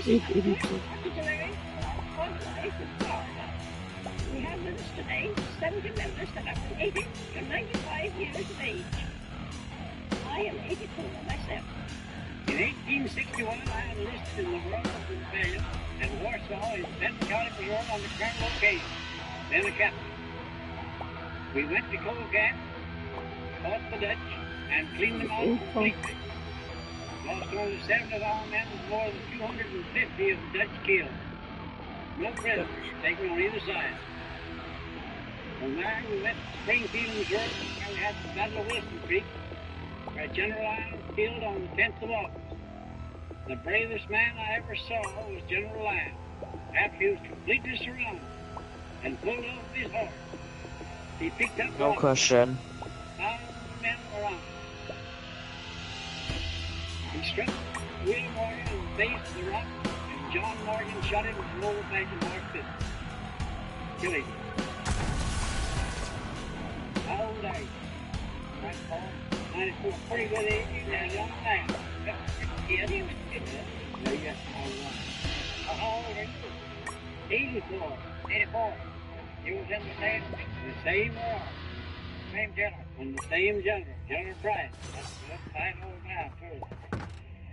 $8.86. We have with us today 70 members that are from 80 to 95 years of age. I am 84 myself. In 1861, I enlisted in the Royal Rebellion at Warsaw in Benton County, Missouri, under Colonel O'Kane, then a captain. We went to coal camp, fought the Dutch, and cleaned them out completely. Lost only 7 of our men with more than 250 of the Dutch killed. No prisoners taken on either side. From there, we went to Springfield, Missouri, where we had the Battle of Wilson Creek, where General Lyon was killed on the 10th of August. The bravest man I ever saw was General Lyon, after he was completely surrounded and pulled off his horse. He picked up No question. 1,000 men around. He struck William Morgan in the face of the rock, and John Morgan shot him with a lower back and Mark pistol, killing him. How old are you? Right, Paul? 94. Pretty good age and a young man. Yes. There you go. How old are you? 84. 84. You was in the same war. Same general. And the same general. General Price. That's a good fine old man, too.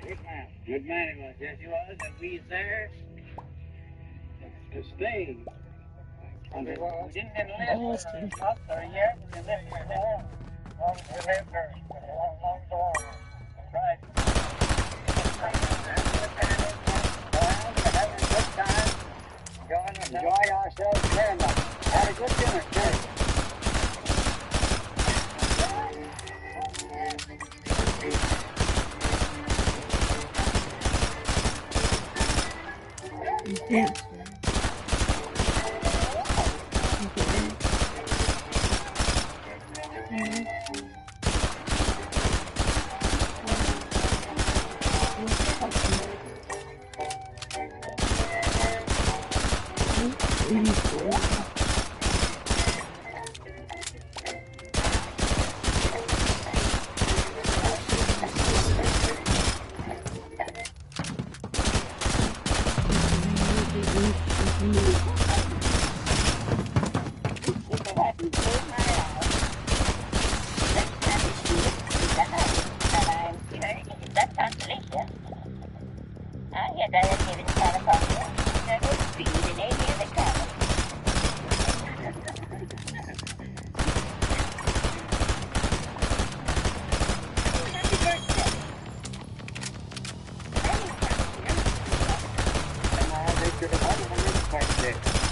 Good man. Good man he was. Yes, he was. And we there to stay. And we didn't enlist for a month or a year. We enlisted for the war. Long as we lived there. Long as the war. That's right. Having a good time. Enjoy ourselves very much. Had a good dinner, too. Dance.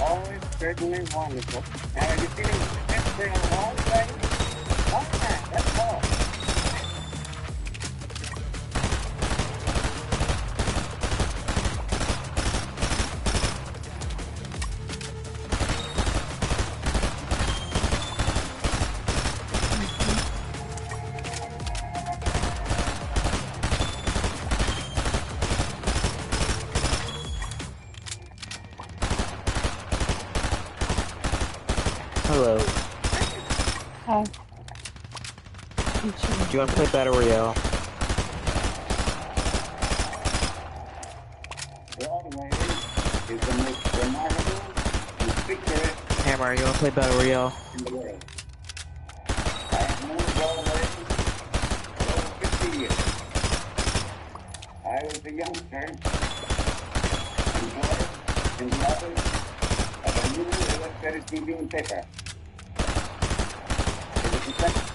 Always certainly wonderful. Now, are you feeling especially on the wall today? One time, that's all. Hello. Hi. Do you want to play Battle Royale? Well, anyway, is the most remarkable and picturesque Hammer, you wanna play Battle Royale? in the world. I have known Royal Racing for over 50 years. I was a youngster employed in the office of a new electricity paper. It was the second.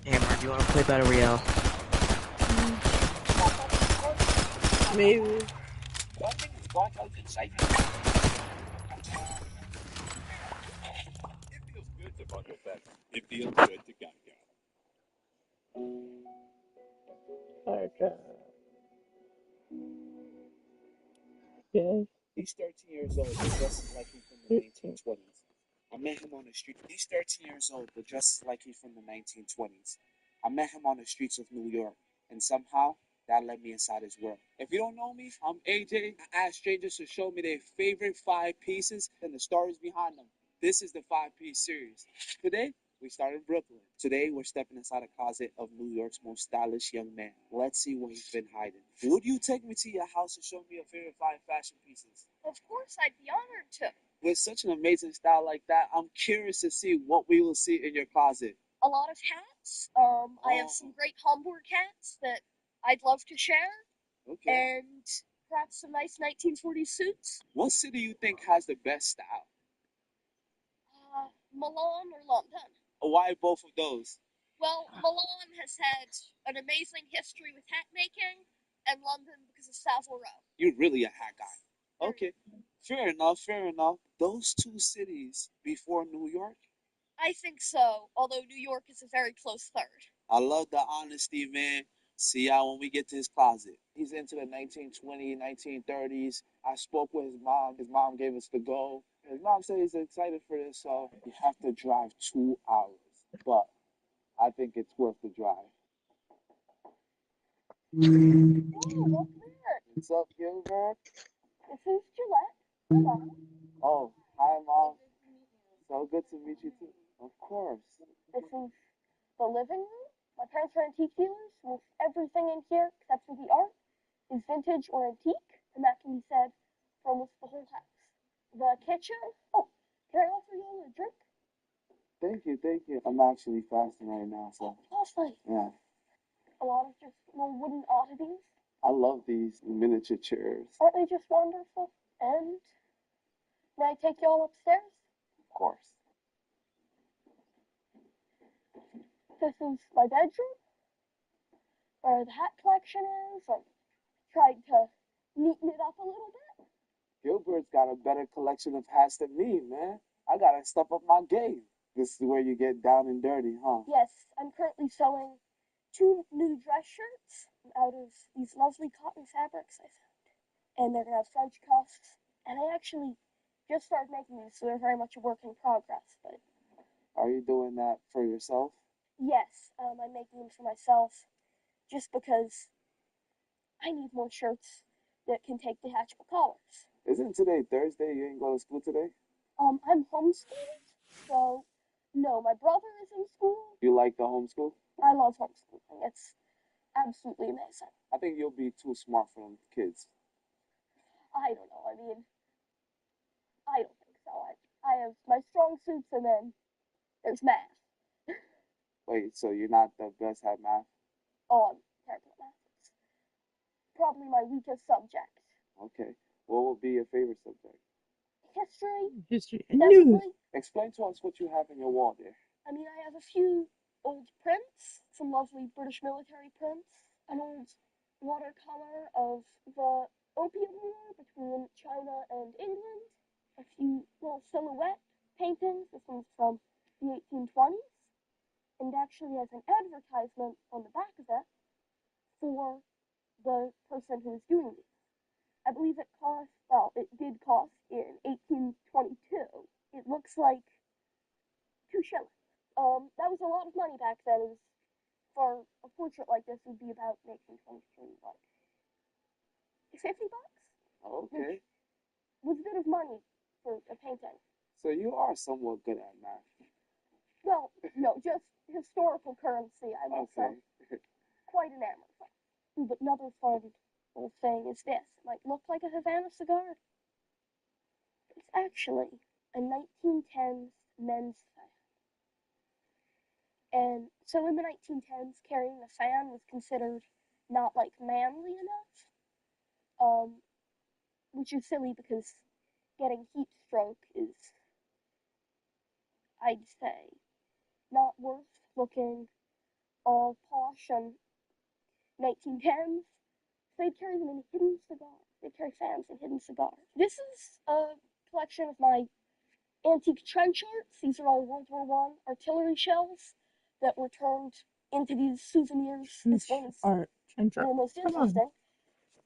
Hammer, do you wanna play Battle Royale? Maybe. Nothing is going out inside. It feels good to bundle better. It feels good to go. Okay. He's 13 years old, but dresses like he's from the 1920s. I met him on the street. He's 13 years old, but dresses like he's from the 1920s. I met him on the streets of New York, and somehow that led me inside his world. If you don't know me, I'm AJ. I ask strangers to show me their favorite 5 pieces and the stories behind them. This is the 5-piece series. Today, we start in Brooklyn. Today, we're stepping inside a closet of New York's most stylish young man. Let's see what he's been hiding. Would you take me to your house and show me your favorite 5 fashion pieces? Of course, I'd be honored to. With such an amazing style like that, I'm curious to see what we will see in your closet. A lot of hats. I have some great Hamburg hats that I'd love to share. Okay. And perhaps some nice 1940s suits. What city do you think has the best style? Milan or London? Why both of those? Well, Milan has had an amazing history with hat making, and London because of Savile Row. You're really a hat guy. Okay. Fair enough, fair enough. Those 2 cities before New York? I think so, although New York is a very close third. I love the honesty, man. See y'all when we get to his closet. He's into the 1920s, 1930s. I spoke with his mom. His mom gave us the go. His mom said he's excited for this, so you have to drive 2 hours. But I think it's worth the drive. Oh, look there. What's up, Gilbert? This is Gillette. Hello. Oh, hi, Mom. So good to meet you, too. Of course. This is the living room. My parents are antique dealers, with everything in here, except for the art, is vintage or antique, and that can be said for almost the whole house. The kitchen. Oh, can I offer you a drink? Thank you, thank you. I'm actually fasting right now, so. Lovely. Yeah. A lot of just little wooden oddities. I love these miniature chairs. Aren't they just wonderful? And may I take you all upstairs? Of course. This is my bedroom, where the hat collection is. I tried to neaten it up a little bit. Gilbert's got a better collection of hats than me, man. I gotta step up my game. This is where you get down and dirty, huh? Yes, I'm currently sewing 2 new dress shirts out of these lovely cotton fabrics I found. And they're going to have French cuffs. And I actually just started making these, so they're very much a work in progress. But are you doing that for yourself? Yes, I'm making them for myself just because I need more shirts that can take detachable collars. Isn't today Thursday? You ain't going to school today? I'm homeschooled, so no, my brother is in school. You like the homeschool? I love homeschooling. It's absolutely amazing. I think you'll be too smart for them kids. I don't know. I mean, I don't think so. I have my strong suits, and then there's math. Wait, so you're not the best at math? Oh, I'm terrible at math. It's probably my weakest subject. Okay. What would be your favorite subject? History. Definitely. Explain to us what you have in your wall there. I mean, I have a few old prints, some lovely British military prints, an old watercolor of the Opium War between China and England, a few little silhouette paintings. This one's from the 1820s, and actually has an advertisement on the back of it for the person who is doing these. I believe it did cost in 1822. It looks like 2 shillings. That was a lot of money back then. It was, for a portrait like this, would be about 1823, like $50. Okay. Was a bit of money for a painting. So you are somewhat good at math. Well, no, just historical currency. I'm also quite enamored with. But another fun little thing is this. It might look like a Havana cigar. It's actually a 1910s men's fan. And so in the 1910s, carrying a fan was considered not like manly enough, which is silly because getting heat stroke is, I'd say, not worth looking all posh and 1910s. They'd carry them in hidden cigars. They'd carry fans in hidden cigars. This is a collection of my antique trench arts. These are all World War I artillery shells that were turned into these souvenirs. This one is the most interesting.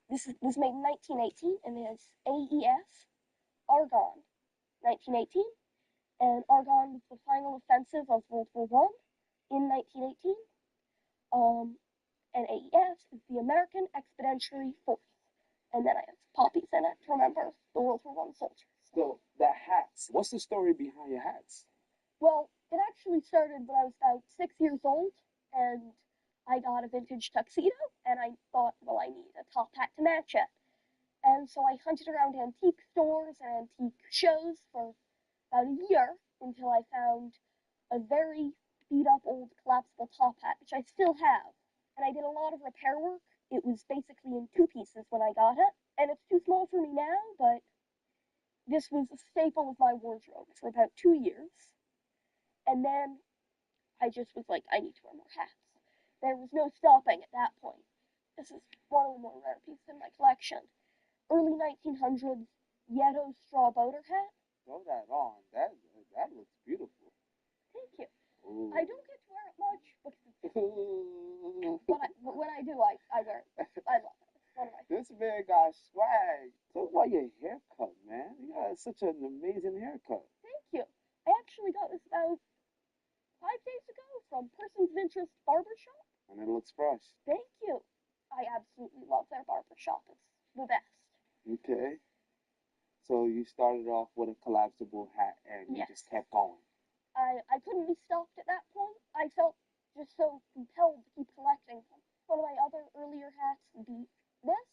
This was made in 1918 and it has AEF, Argonne, 1918. And Argonne was the final offensive of World War I in 1918. And AEF is the American Expeditionary Force. And then I have poppies in it to remember the World War I soldiers. So, the hats. What's the story behind your hats? Well, it actually started when I was about 6 years old, and I got a vintage tuxedo, and I thought, well, I need a top hat to match it. And so I hunted around antique stores and antique shows for about a year until I found a very beat-up old collapsible top hat, which I still have. And I did a lot of repair work. It was basically in 2 pieces when I got it, and it's too small for me now, but this was a staple of my wardrobe for about 2 years. And then I just was like, I need to wear more hats. There was no stopping at that point. This is one of the more rare pieces in my collection. Early 1900s Yetto straw boater hat. Throw that on. That looks beautiful. Thank you. Ooh. I don't get to wear it much, but when I do, I wear it. I love it. It's one of my This man got swag. Talk about your haircut, man. You got such an amazing haircut. Thank you. I actually got this about 5 days ago from Person's of Interest Barbershop. And it looks fresh. Thank you. I absolutely love their barbershop. It's the best. Okay. So you started off with a collapsible hat and you just kept going. I couldn't be stopped at that point. I felt just so compelled to keep collecting them. One of my other earlier hats would be this,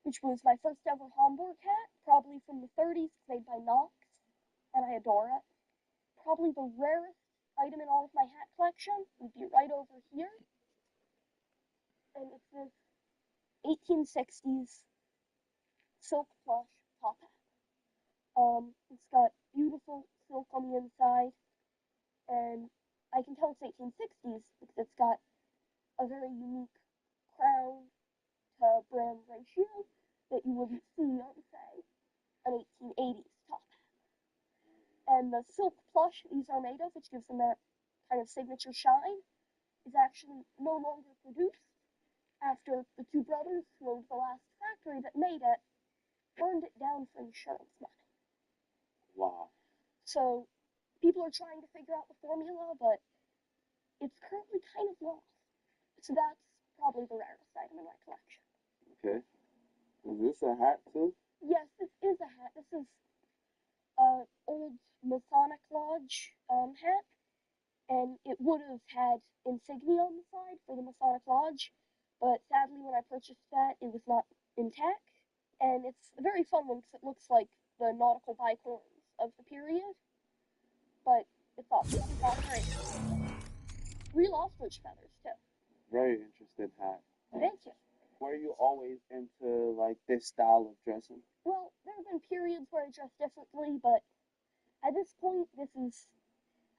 which was my first ever Homburg hat, probably from the 30s, made by Knox, and I adore it. Probably the rarest item in all of my hat collection would be right over here, and it's this 1860s silk plush top hat. It's got beautiful silk on the inside, and I can tell it's 1860s because it's got a very unique crown to brim ratio that you wouldn't see on, say, an 1880s top hat. And the silk plush these are made of, which gives them that kind of signature shine, is actually no longer produced after the 2 brothers who owned the last factory that made it burned it down for insurance money. Wow. So people are trying to figure out the formula, but it's currently kind of lost. So that's probably the rarest item in my collection. Okay. Is this a hat too? Yes, this is a hat. This is an old Masonic Lodge hat, and it would have had insignia on the side for the Masonic Lodge, but sadly when I purchased that, it was not intact. And it's a very fun one because it looks like the nautical bicorns of the period, but it's awesome. It's all great. Real ostrich feathers, too. Very interesting hat. Thank you. Were you always into, like, this style of dressing? Well, there have been periods where I dressed differently, but at this point, this is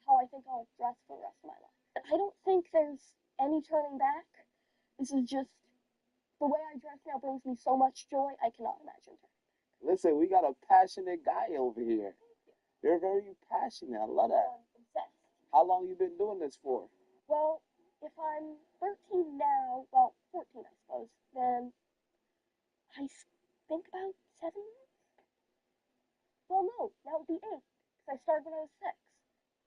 how I think I'll dress for the rest of my life. I don't think there's any turning back. This is just the way I dress now brings me so much joy, I cannot imagine turning back. Listen, we got a passionate guy over here. You're very passionate. I love that. I'm obsessed. How long you been doing this for? Well, if I'm 13 now, well, 14 I suppose, then I think about 7 years? Well, no, that would be 8, because I started when I was 6.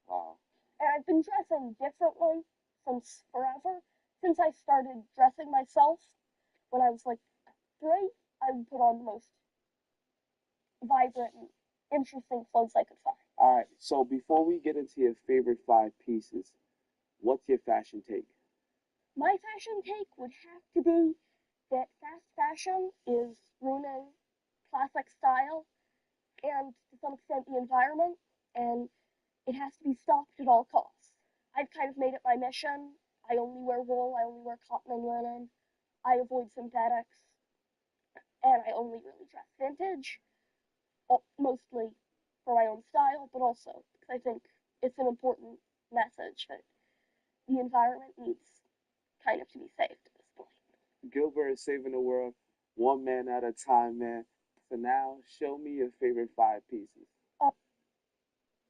Wow. And I've been dressing differently since forever. Since I started dressing myself when I was like 3, I would put on the most vibrant and interesting clothes I could find. All right, so before we get into your favorite 5 pieces, what's your fashion take? My fashion take would have to be that fast fashion is ruining classic style and, to some extent, the environment, and it has to be stopped at all costs. I've kind of made it my mission. I only wear wool, I only wear cotton and linen, I avoid synthetics, and I only really dress vintage, mostly for my own style, but also because I think it's an important message that the environment needs kind of to be saved at this point. Gilbert is saving the world one man at a time, man. So now, show me your favorite 5 pieces.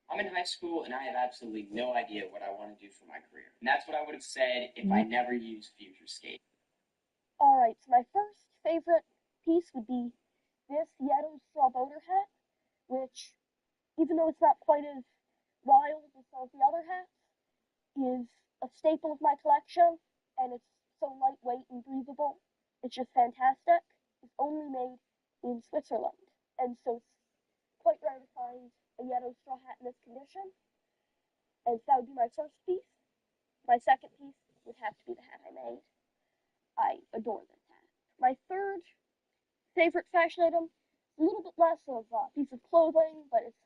I'm in high school and I have absolutely no idea what I want to do for my career. And that's what I would have said if I never used Future Skate. Alright, so my first favorite piece would be this Yellow Straw Boater hat, which, even though it's not quite as wild as some of the other hats, is a staple of my collection, and it's so lightweight and breathable. It's just fantastic. It's only made in Switzerland, and so it's quite rare to find a yellow straw hat in this condition. And so that would be my first piece. My second piece would have to be the hat I made. I adore this hat. My third favorite fashion item, a little bit less of a piece of clothing, but it's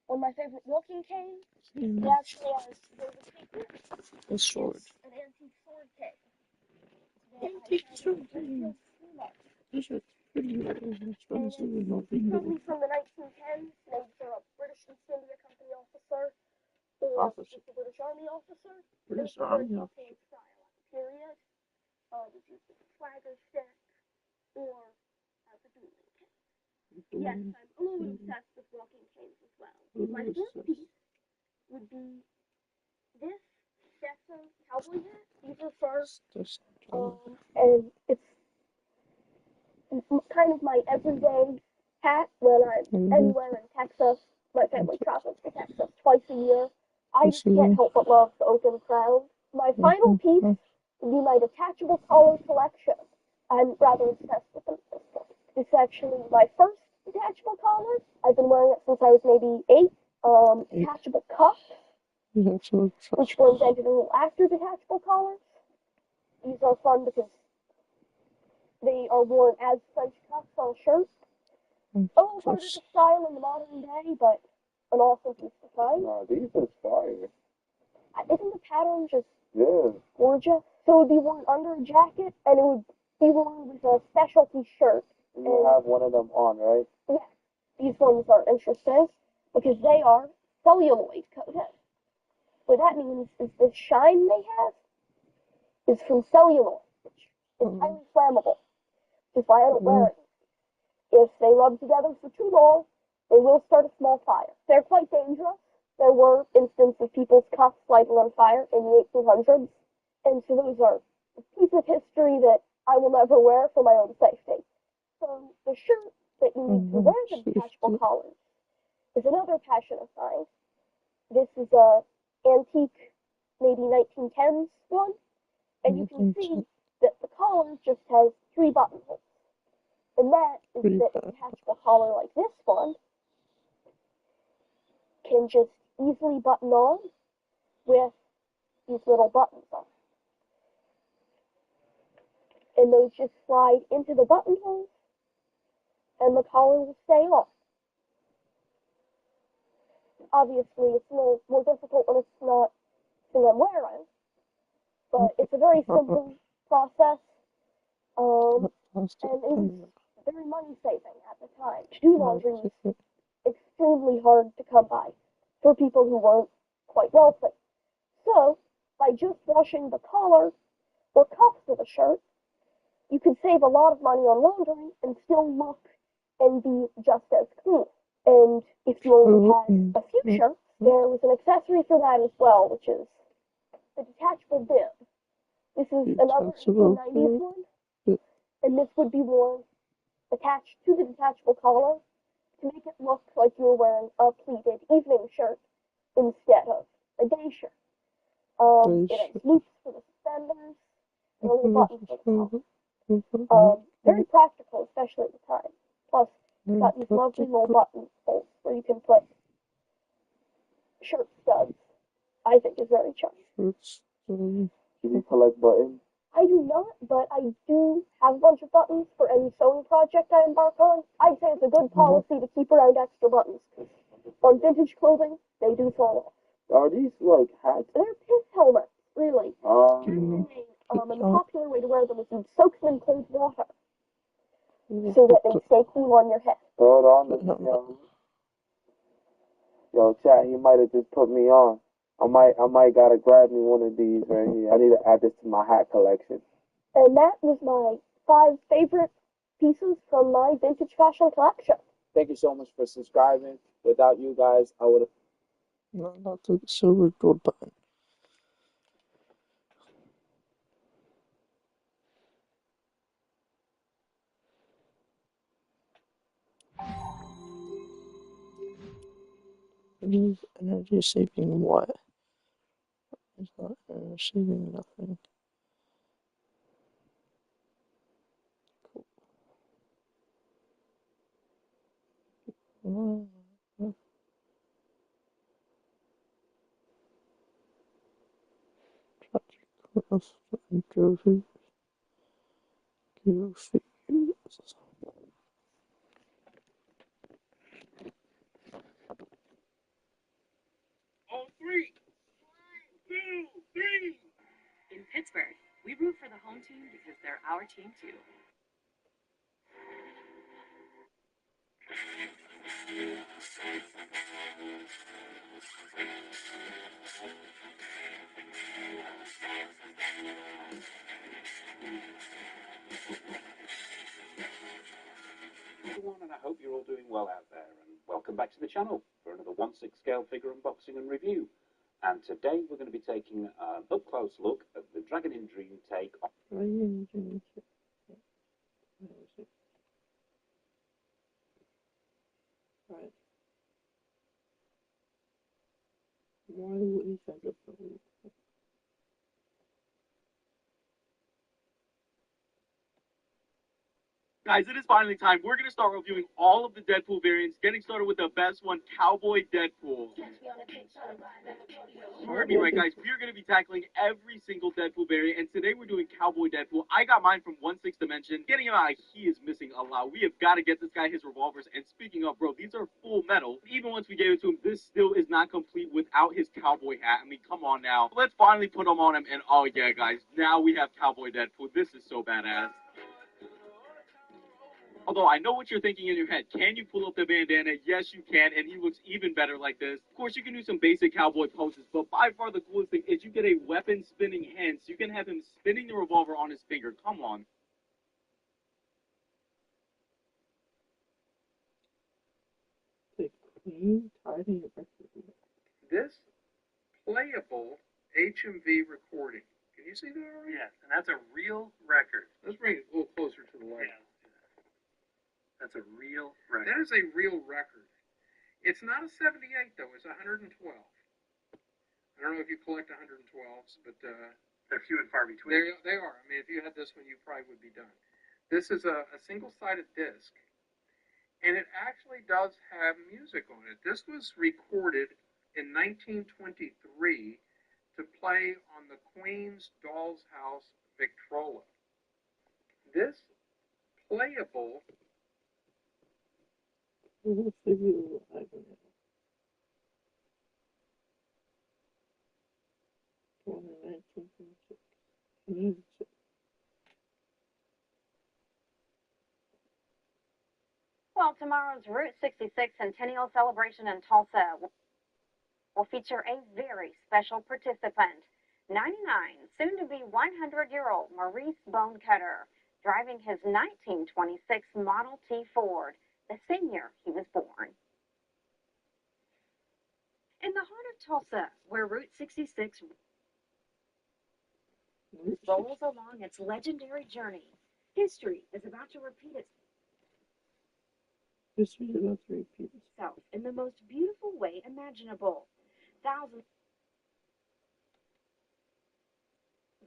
one of my favorite walking canes. It actually has David Secret. A sword. An antique sword cane. Antique sword cane. These are pretty expensive and nothing. Probably from the 1910s, made for a British East India Company officer, or just a British Army officer. British Army officer. Style at the period. Was used as a swagger stick, or as a dueling cane. Yes, I'm a little obsessed with walking canes as well. My fourth piece would be this Stetson cowboy hat. These are first, and it's kind of my everyday hat when I'm anywhere in Texas. My family travels to Texas twice a year. I just can't help but love the open crown. My final piece would be my detachable collar collection. I'm rather obsessed with them at this point. It's actually my first detachable collar. I've been wearing it since I was maybe 8. Detachable cuffs, which were invented a little after detachable collars. These are fun because they are worn as French cuffs on shirts. A little harder to style in the modern day, but an awesome piece to find. These are fire. Isn't the pattern just gorgeous? So it would be worn under a jacket, and it would be worn with a specialty shirt. You have one of them on, right? Yeah. These ones are interesting because they are celluloid coated. What that means is the shine they have is from celluloid, which is highly flammable, which is why I don't wear it. If they rub together for too long, they will start a small fire. They're quite dangerous. There were instances of people's cuffs lighting on fire in the 1800s, and so those are a piece of history that I will never wear for my own safety. So the shirt that you need to wear the detachable collars is another passion of mine. This is a antique, maybe 1910s one, and you can see that the collar just has 3 buttonholes. And that is that a detachable collar like this one can just easily button on with these little buttons on. And those just slide into the buttonholes, and the collar will stay on. Obviously, it's a little more difficult when it's not something I'm wearing, but it's a very simple process, and it was very money-saving at the time. To do laundry was extremely hard to come by for people who weren't quite wealthy. So, by just washing the collar or cuffs of a shirt, you could save a lot of money on laundry and still look and be just as clean. And if you only had a few shirts, there was an accessory for that as well, which is the detachable bib. This is another 1890s one, and this would be worn attached to the detachable collar to make it look like you were wearing a pleated evening shirt instead of a day shirt. It has loops for the suspenders and a little button for the collar. Very practical, especially at the time. Plus, it's got these lovely little button holes where you can put shirt studs. I think is very charming. Do you collect buttons? I do not, but I do have a bunch of buttons for any sewing project I embark on. I'd say it's a good policy to keep around extra buttons. On vintage clothing, they do fall off. Are these like hats? They're pith helmets, really. And the popular way to wear them is you soak them in cold water so that they stay cool on your head. Hold on, yo, chat, he might have just put me on. I might gotta grab me one of these right here. I need to add this to my hat collection. And that was my 5 favorite pieces from my vintage fashion collection. Thank you so much for subscribing. Without you guys, I would have. No, not the silver gold button. Energy saving what? It's not energy saving nothing. Cool. Goofy. On three. 1, 2, 3. In Pittsburgh, we root for the home team because they're our team too. Everyone, and I hope you're all doing well out there, and welcome back to the channel for another 1/6 scale figure unboxing and review. And today we're going to be taking an up-close look at the Dragon in Dream take on... Right. Why would he think of the Guys, it is finally time. We're going to start reviewing all of the Deadpool variants, getting started with the best one, Cowboy Deadpool. You heard me right, guys. We are going to be tackling every single Deadpool variant, and today we're doing Cowboy Deadpool. I got mine from 1/6 Dimension. Getting him out, he is missing a lot. We have got to get this guy his revolvers, and speaking of, bro, these are full metal. Even once we gave it to him, this still is not complete without his cowboy hat. I mean, come on now. Let's finally put him on him, and oh yeah, guys, now we have Cowboy Deadpool. This is so badass. Although I know what you're thinking in your head. Can you pull up the bandana? Yes, you can, and he looks even better like this. Of course, you can do some basic cowboy poses, but by far the coolest thing is you get a weapon spinning hand, so you can have him spinning the revolver on his finger. Come on. This playable HMV recording. Can you see that already? Yes, and that's a real record. Let's bring it a little closer to the light. Yeah. That's a real record. That is a real record. It's not a 78 though. It's a 112. I don't know if you collect 112s, but they're few and far between. They are. I mean, if you had this one, you probably would be done. This is a single-sided disc, and it actually does have music on it. This was recorded in 1923 to play on the Queen's Doll's House Victrola. This playable Well, tomorrow's Route 66 Centennial Celebration in Tulsa will feature a very special participant, 99, soon-to-be 100-year-old Maurice Bonecutter, driving his 1926 Model T Ford, the same year he was born. In the heart of Tulsa, where Route 66 rolls along its legendary journey, history is about to repeat itself in the most beautiful way imaginable. Thousands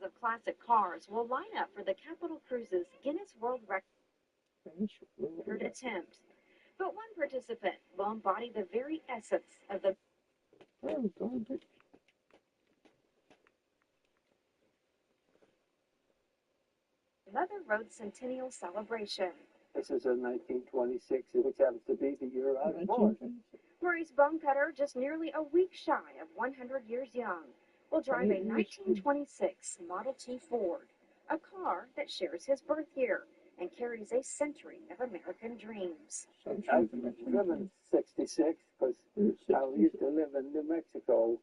of classic cars will line up for the Capitol Cruise's Guinness World Record attempt. But one participant will embody the very essence of the Another Road Centennial celebration. This is a 1926, which happens to be the year I was born. Maurice Bonecutter, just nearly a week shy of 100 years young, will drive a 1926 Model T Ford, a car that shares his birth year and carries a century of American dreams. I've driven 66 because I used to live in New Mexico.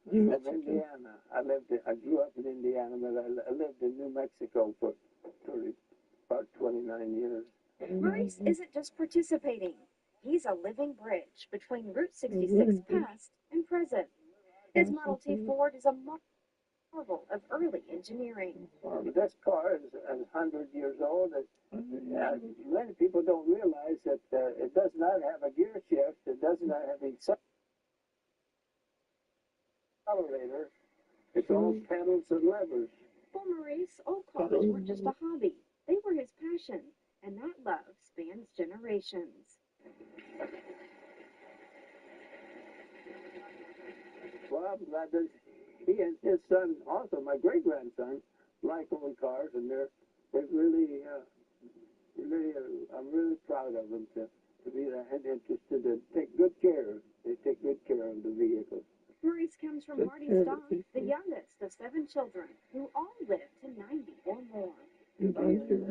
From Indiana. I grew up in Indiana, but I lived in New Mexico for about 29 years. Maurice isn't just participating. He's a living bridge between Route 66 past and present. His Model T Ford is a marvel of early engineering. Well, this car is 100 years old. Many people don't realize that it does not have a gear shift. It does not have an accelerator. It's all pedals and levers. For Maurice, old cars were just a hobby. They were his passion, and that love spans generations. Well, I'm glad that he and his son, also my great-grandson, like old cars, and they're really, I'm really proud of them to be that interested and take good care. They take good care of the vehicles. Maurice comes from Marty's stock, the youngest of 7 children, who all lived to 90 or more. And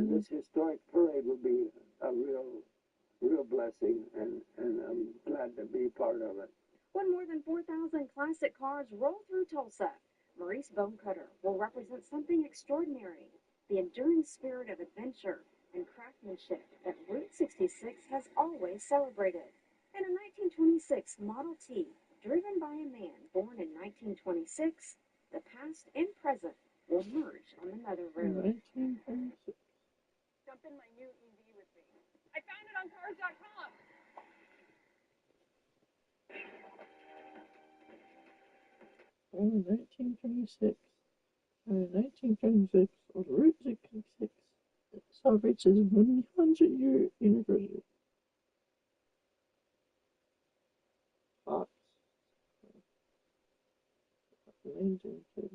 this historic parade will be a real blessing, and I'm glad to be part of it. When more than 4,000 classic cars roll through Tulsa, Maurice Bonecutter will represent something extraordinary, the enduring spirit of adventure and craftsmanship that Route 66 has always celebrated. In a 1926 Model T, driven by a man born in 1926, the past and present will merge on the Mother Road. Jump in my new EV with me. I found it on cars.com. In 1926, on Route 66, it celebrates its 100-year anniversary. Fox. Amazing too.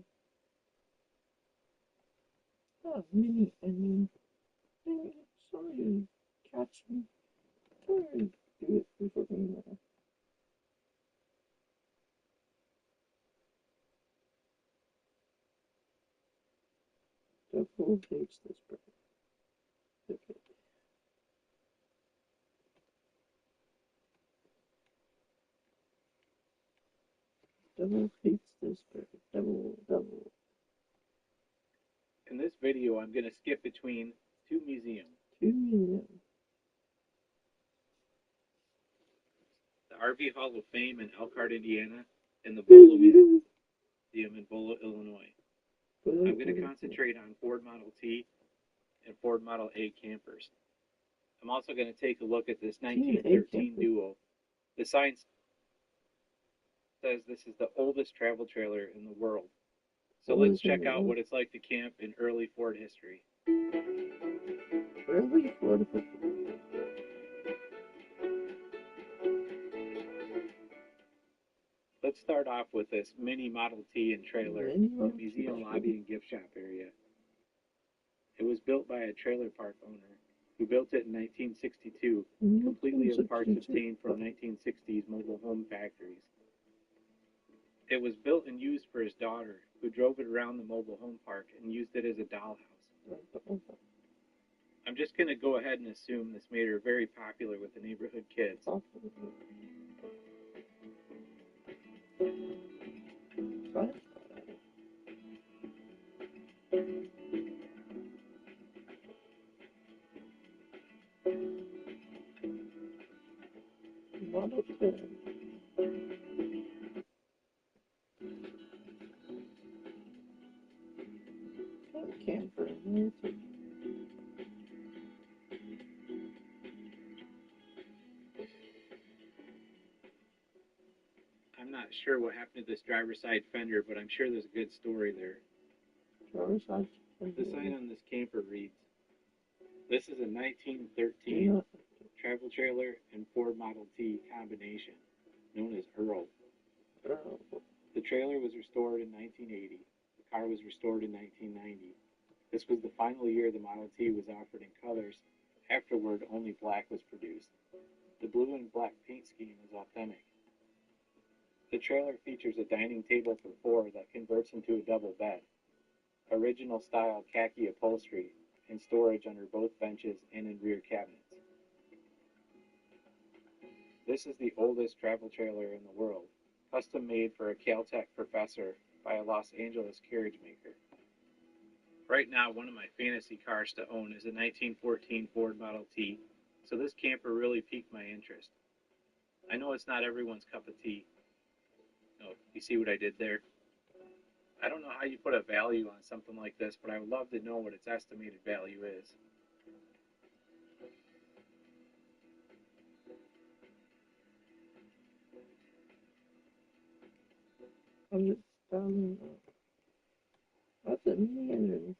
Oh, mini onion. Dang it, sorry, catch me. Sorry, do it before me now. Double hates this bird. Okay. Double hates this bird. Double. In this video, I'm going to skip between 2 museums. 2 museums. The RV Hall of Fame in Elkhart, Indiana, and the Bolo Museum in Bolo, Illinois. I'm going to concentrate on Ford Model T and Ford Model A campers. I'm also going to take a look at this 1913 Duo. The sign says this is the oldest travel trailer in the world. So let's check out what it's like to camp in early Ford history. Early Ford history. Let's start off with this mini Model T and trailer in the museum lobby and gift shop area. It was built by a trailer park owner who built it in 1962, completely of parts obtained from 1960s mobile home factories. It was built and used for his daughter, who drove it around the mobile home park and used it as a dollhouse. I'm just going to go ahead and assume this made her very popular with the neighborhood kids. Model 10. Camper in here too. I'm not sure what happened to this driver's side fender, but I'm sure there's a good story there. Driver's side fender. The sign on this camper reads, "This is a 1913 travel trailer and Ford Model T combination, known as Earl. The trailer was restored in 1980. The car was restored in 1990. This was the final year the Model T was offered in colors. Afterward, only black was produced. The blue and black paint scheme is authentic. The trailer features a dining table for 4 that converts into a double bed, original style khaki upholstery, and storage under both benches and in rear cabinets. This is the oldest travel trailer in the world, custom made for a Caltech professor by a Los Angeles carriage maker. Right now, one of my fantasy cars to own is a 1914 Ford Model T, so this camper really piqued my interest. I know it's not everyone's cup of tea. Oh, you see what I did there? I don't know how you put a value on something like this, but I would love to know what its estimated value is. That's a million.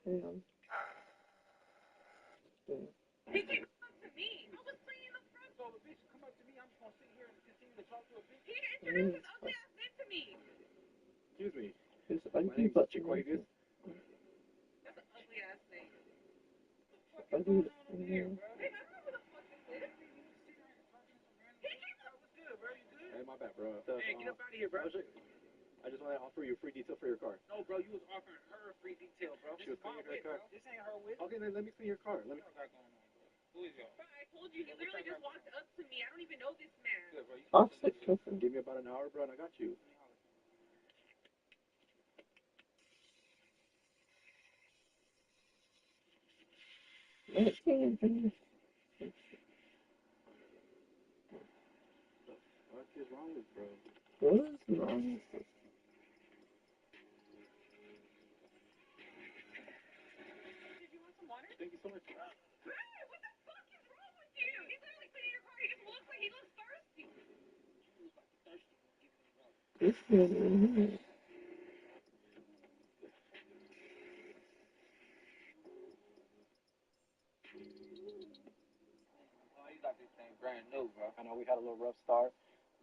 Damn. He came up to me. I was playing in the front. So if a bitch come up to me, I'm just gonna sit here and continue to talk to a bitch. He introduced his ugly ass man to me. Excuse me. His My ugly name's butt. Chiquavius. That's an ugly ass name. What the fuck is Ugly. going on over here, bro? Hey, I don't know who the fuck this is. He came up. What's good, bro? You good? Hey, my bad, bro. Man, get up out of here, bro. I just want to offer you a free detail for your car. No, bro, you was offering her a free detail, bro. She was cleaning her car. Bro. This ain't her whip. Okay, then let me clean your car. Let me. What y'all got going on, bro? Who is y'all? Bro, I told you, he literally just walked up to me. I don't even know this man. Yeah, bro, Toxic. Give me about an hour, bro, and I got you. It can't be. What is wrong with bro? What is wrong with this? Did you want some water? Thank you so much. Bro, what the fuck is wrong with you? He's literally cleaning your car. He just looks like he looks thirsty. This kid in here. You got this thing brand new, bro. I know we had a little rough start,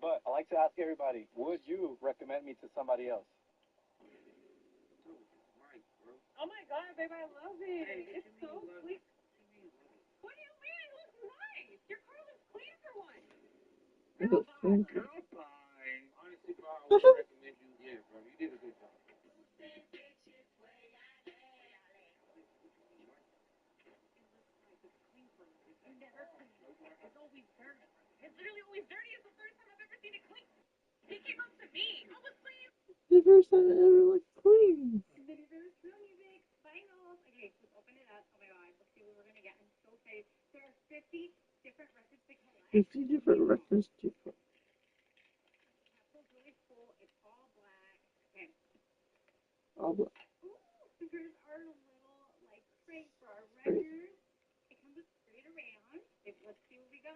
but I like to ask everybody, would you recommend me to somebody else? Oh my god, babe, I love it. It's so sweet. What do you mean? It looks nice. Your car looks clean for once. Girl, fine. Honestly, bro, I would recommend you. Yeah, bro, you did a good job. It's always dirty. It's literally always dirty. It's the first time I've ever seen it clean. He came up to me. I was clean. The first time I ever looked clean. Music, finals. Okay, let's open it up. Oh my god, let's see what we're gonna get. I'm so excited. There are 50 different records to collect. 50 different records to collect. It's really cool. It's all black. Okay. All black. Ooh, here's our little like crate for our records. It comes straight around. Let's see what we got.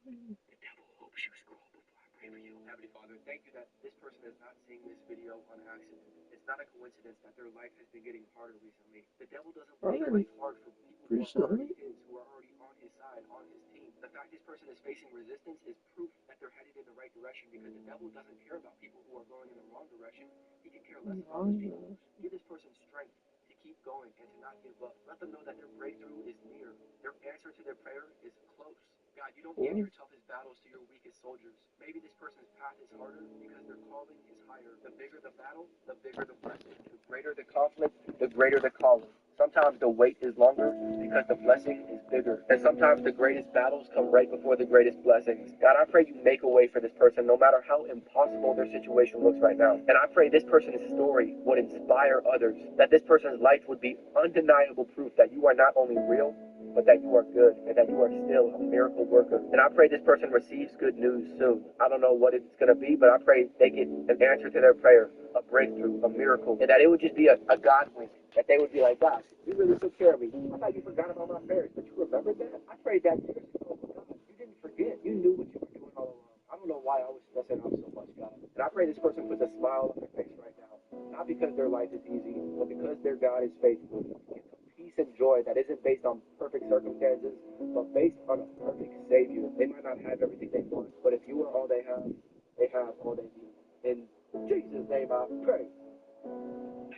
The devil hopes you scroll before I pray for you. Heavenly Father, thank you that this person is not seeing this video on accident. It's not a coincidence that their life has been getting harder recently. The devil doesn't make life hard for people who are already his, who are already on his side, on his team. The fact this person is facing resistance is proof that they're headed in the right direction, because the devil doesn't care about people who are going in the wrong direction. He can care less about those people. Give this person strength to keep going and to not give up. Let them know that their breakthrough is near. Their answer to their prayer is close. God, you don't give your toughest battles to your weakest soldiers. Maybe this person's path is harder because their calling is higher. The bigger the battle, the bigger the blessing. The greater the conflict, the greater the calling. Sometimes the wait is longer because the blessing is bigger. And sometimes the greatest battles come right before the greatest blessings. God, I pray you make a way for this person no matter how impossible their situation looks right now. And I pray this person's story would inspire others, that this person's life would be undeniable proof that you are not only real, but that you are good and that you are still a miracle worker. And I pray this person receives good news soon. I don't know what it's going to be, but I pray they get an answer to their prayer, a breakthrough, a miracle, and that it would just be a God wink that they would be like, God, you really took care of me. I thought you forgot about my prayers, but you remembered that? I prayed that years ago, but God, you didn't forget. You knew what you were doing all along. I don't know why I was stressing out so much, God. And I pray this person puts a smile on their face right now. Not because their life is easy, but because their God is faithful. Get some peace and joy that isn't based on perfect circumstances, but based on a perfect Savior. They might not have everything they want, but if you are all they have all they need. In Jesus' name I pray.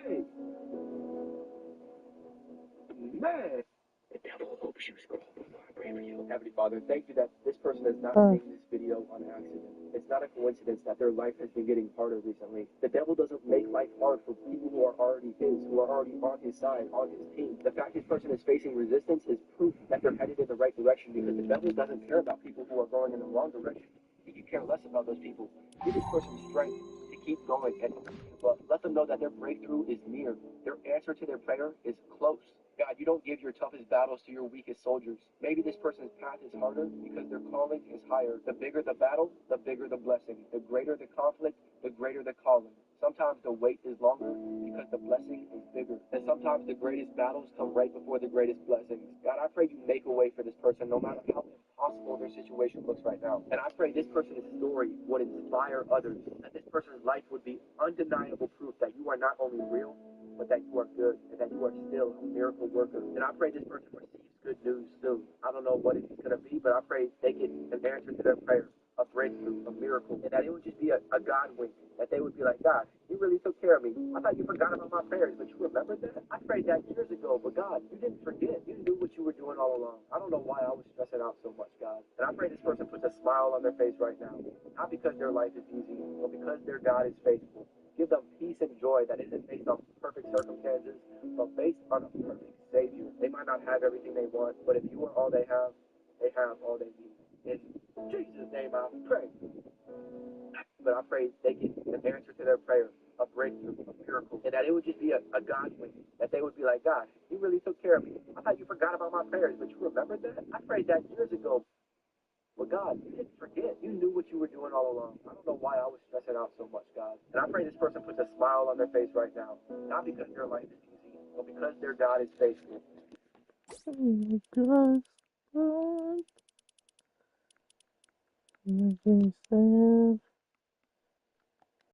Hey, man. The devil hopes you scroll before I pray for you. Heavenly Father, thank you that this person is not seeing this video on accident. It's not a coincidence that their life has been getting harder recently. The devil doesn't make life hard for people who are already his, who are already on his side, on his team. The fact this person is facing resistance is proof that they're headed in the right direction, because the devil doesn't care about people who are going in the wrong direction. He could care less about those people. Give this person strength to keep going and let them know that their breakthrough is near. Their answer to their prayer is close. God, you don't give your toughest battles to your weakest soldiers. Maybe this person's path is harder because their calling is higher. The bigger the battle, the bigger the blessing. The greater the conflict, the greater the calling. Sometimes the wait is longer because the blessing is bigger. And sometimes the greatest battles come right before the greatest blessings. God, I pray you make a way for this person no matter how impossible their situation looks right now. And I pray this person's story would inspire others, that this person's life would be undeniable proof that you are not only real, but that you are good and that you are still a miracle worker. And I pray this person receives good news soon. I don't know what it's going to be, but I pray they get an answer to their prayer, a breakthrough, a miracle, and that it would just be a God wink, that they would be like, God, you really took care of me. I thought you forgot about my prayers, but you remembered that? I prayed that years ago, but God, you didn't forget. You knew what you were doing all along. I don't know why I was stressing out so much, God. And I pray this person puts a smile on their face right now, not because their life is easy, but because their God is faithful. Give them peace and joy that isn't based on perfect circumstances, but based on a perfect Savior. They might not have everything they want, but if you are all they have all they need. In Jesus' name I pray. But I pray they get an answer to their prayer, a breakthrough, a miracle, and that it would just be a God wink, that they would be like, God, you really took care of me. I thought you forgot about my prayers, but you remembered that? I prayed that years ago. Well, God, you didn't forget. You knew what you were doing all along. I don't know why I was stressing out so much, God. And I pray this person puts a smile on their face right now, not because their life is easy, but because their God is faithful. Oh my gosh, God.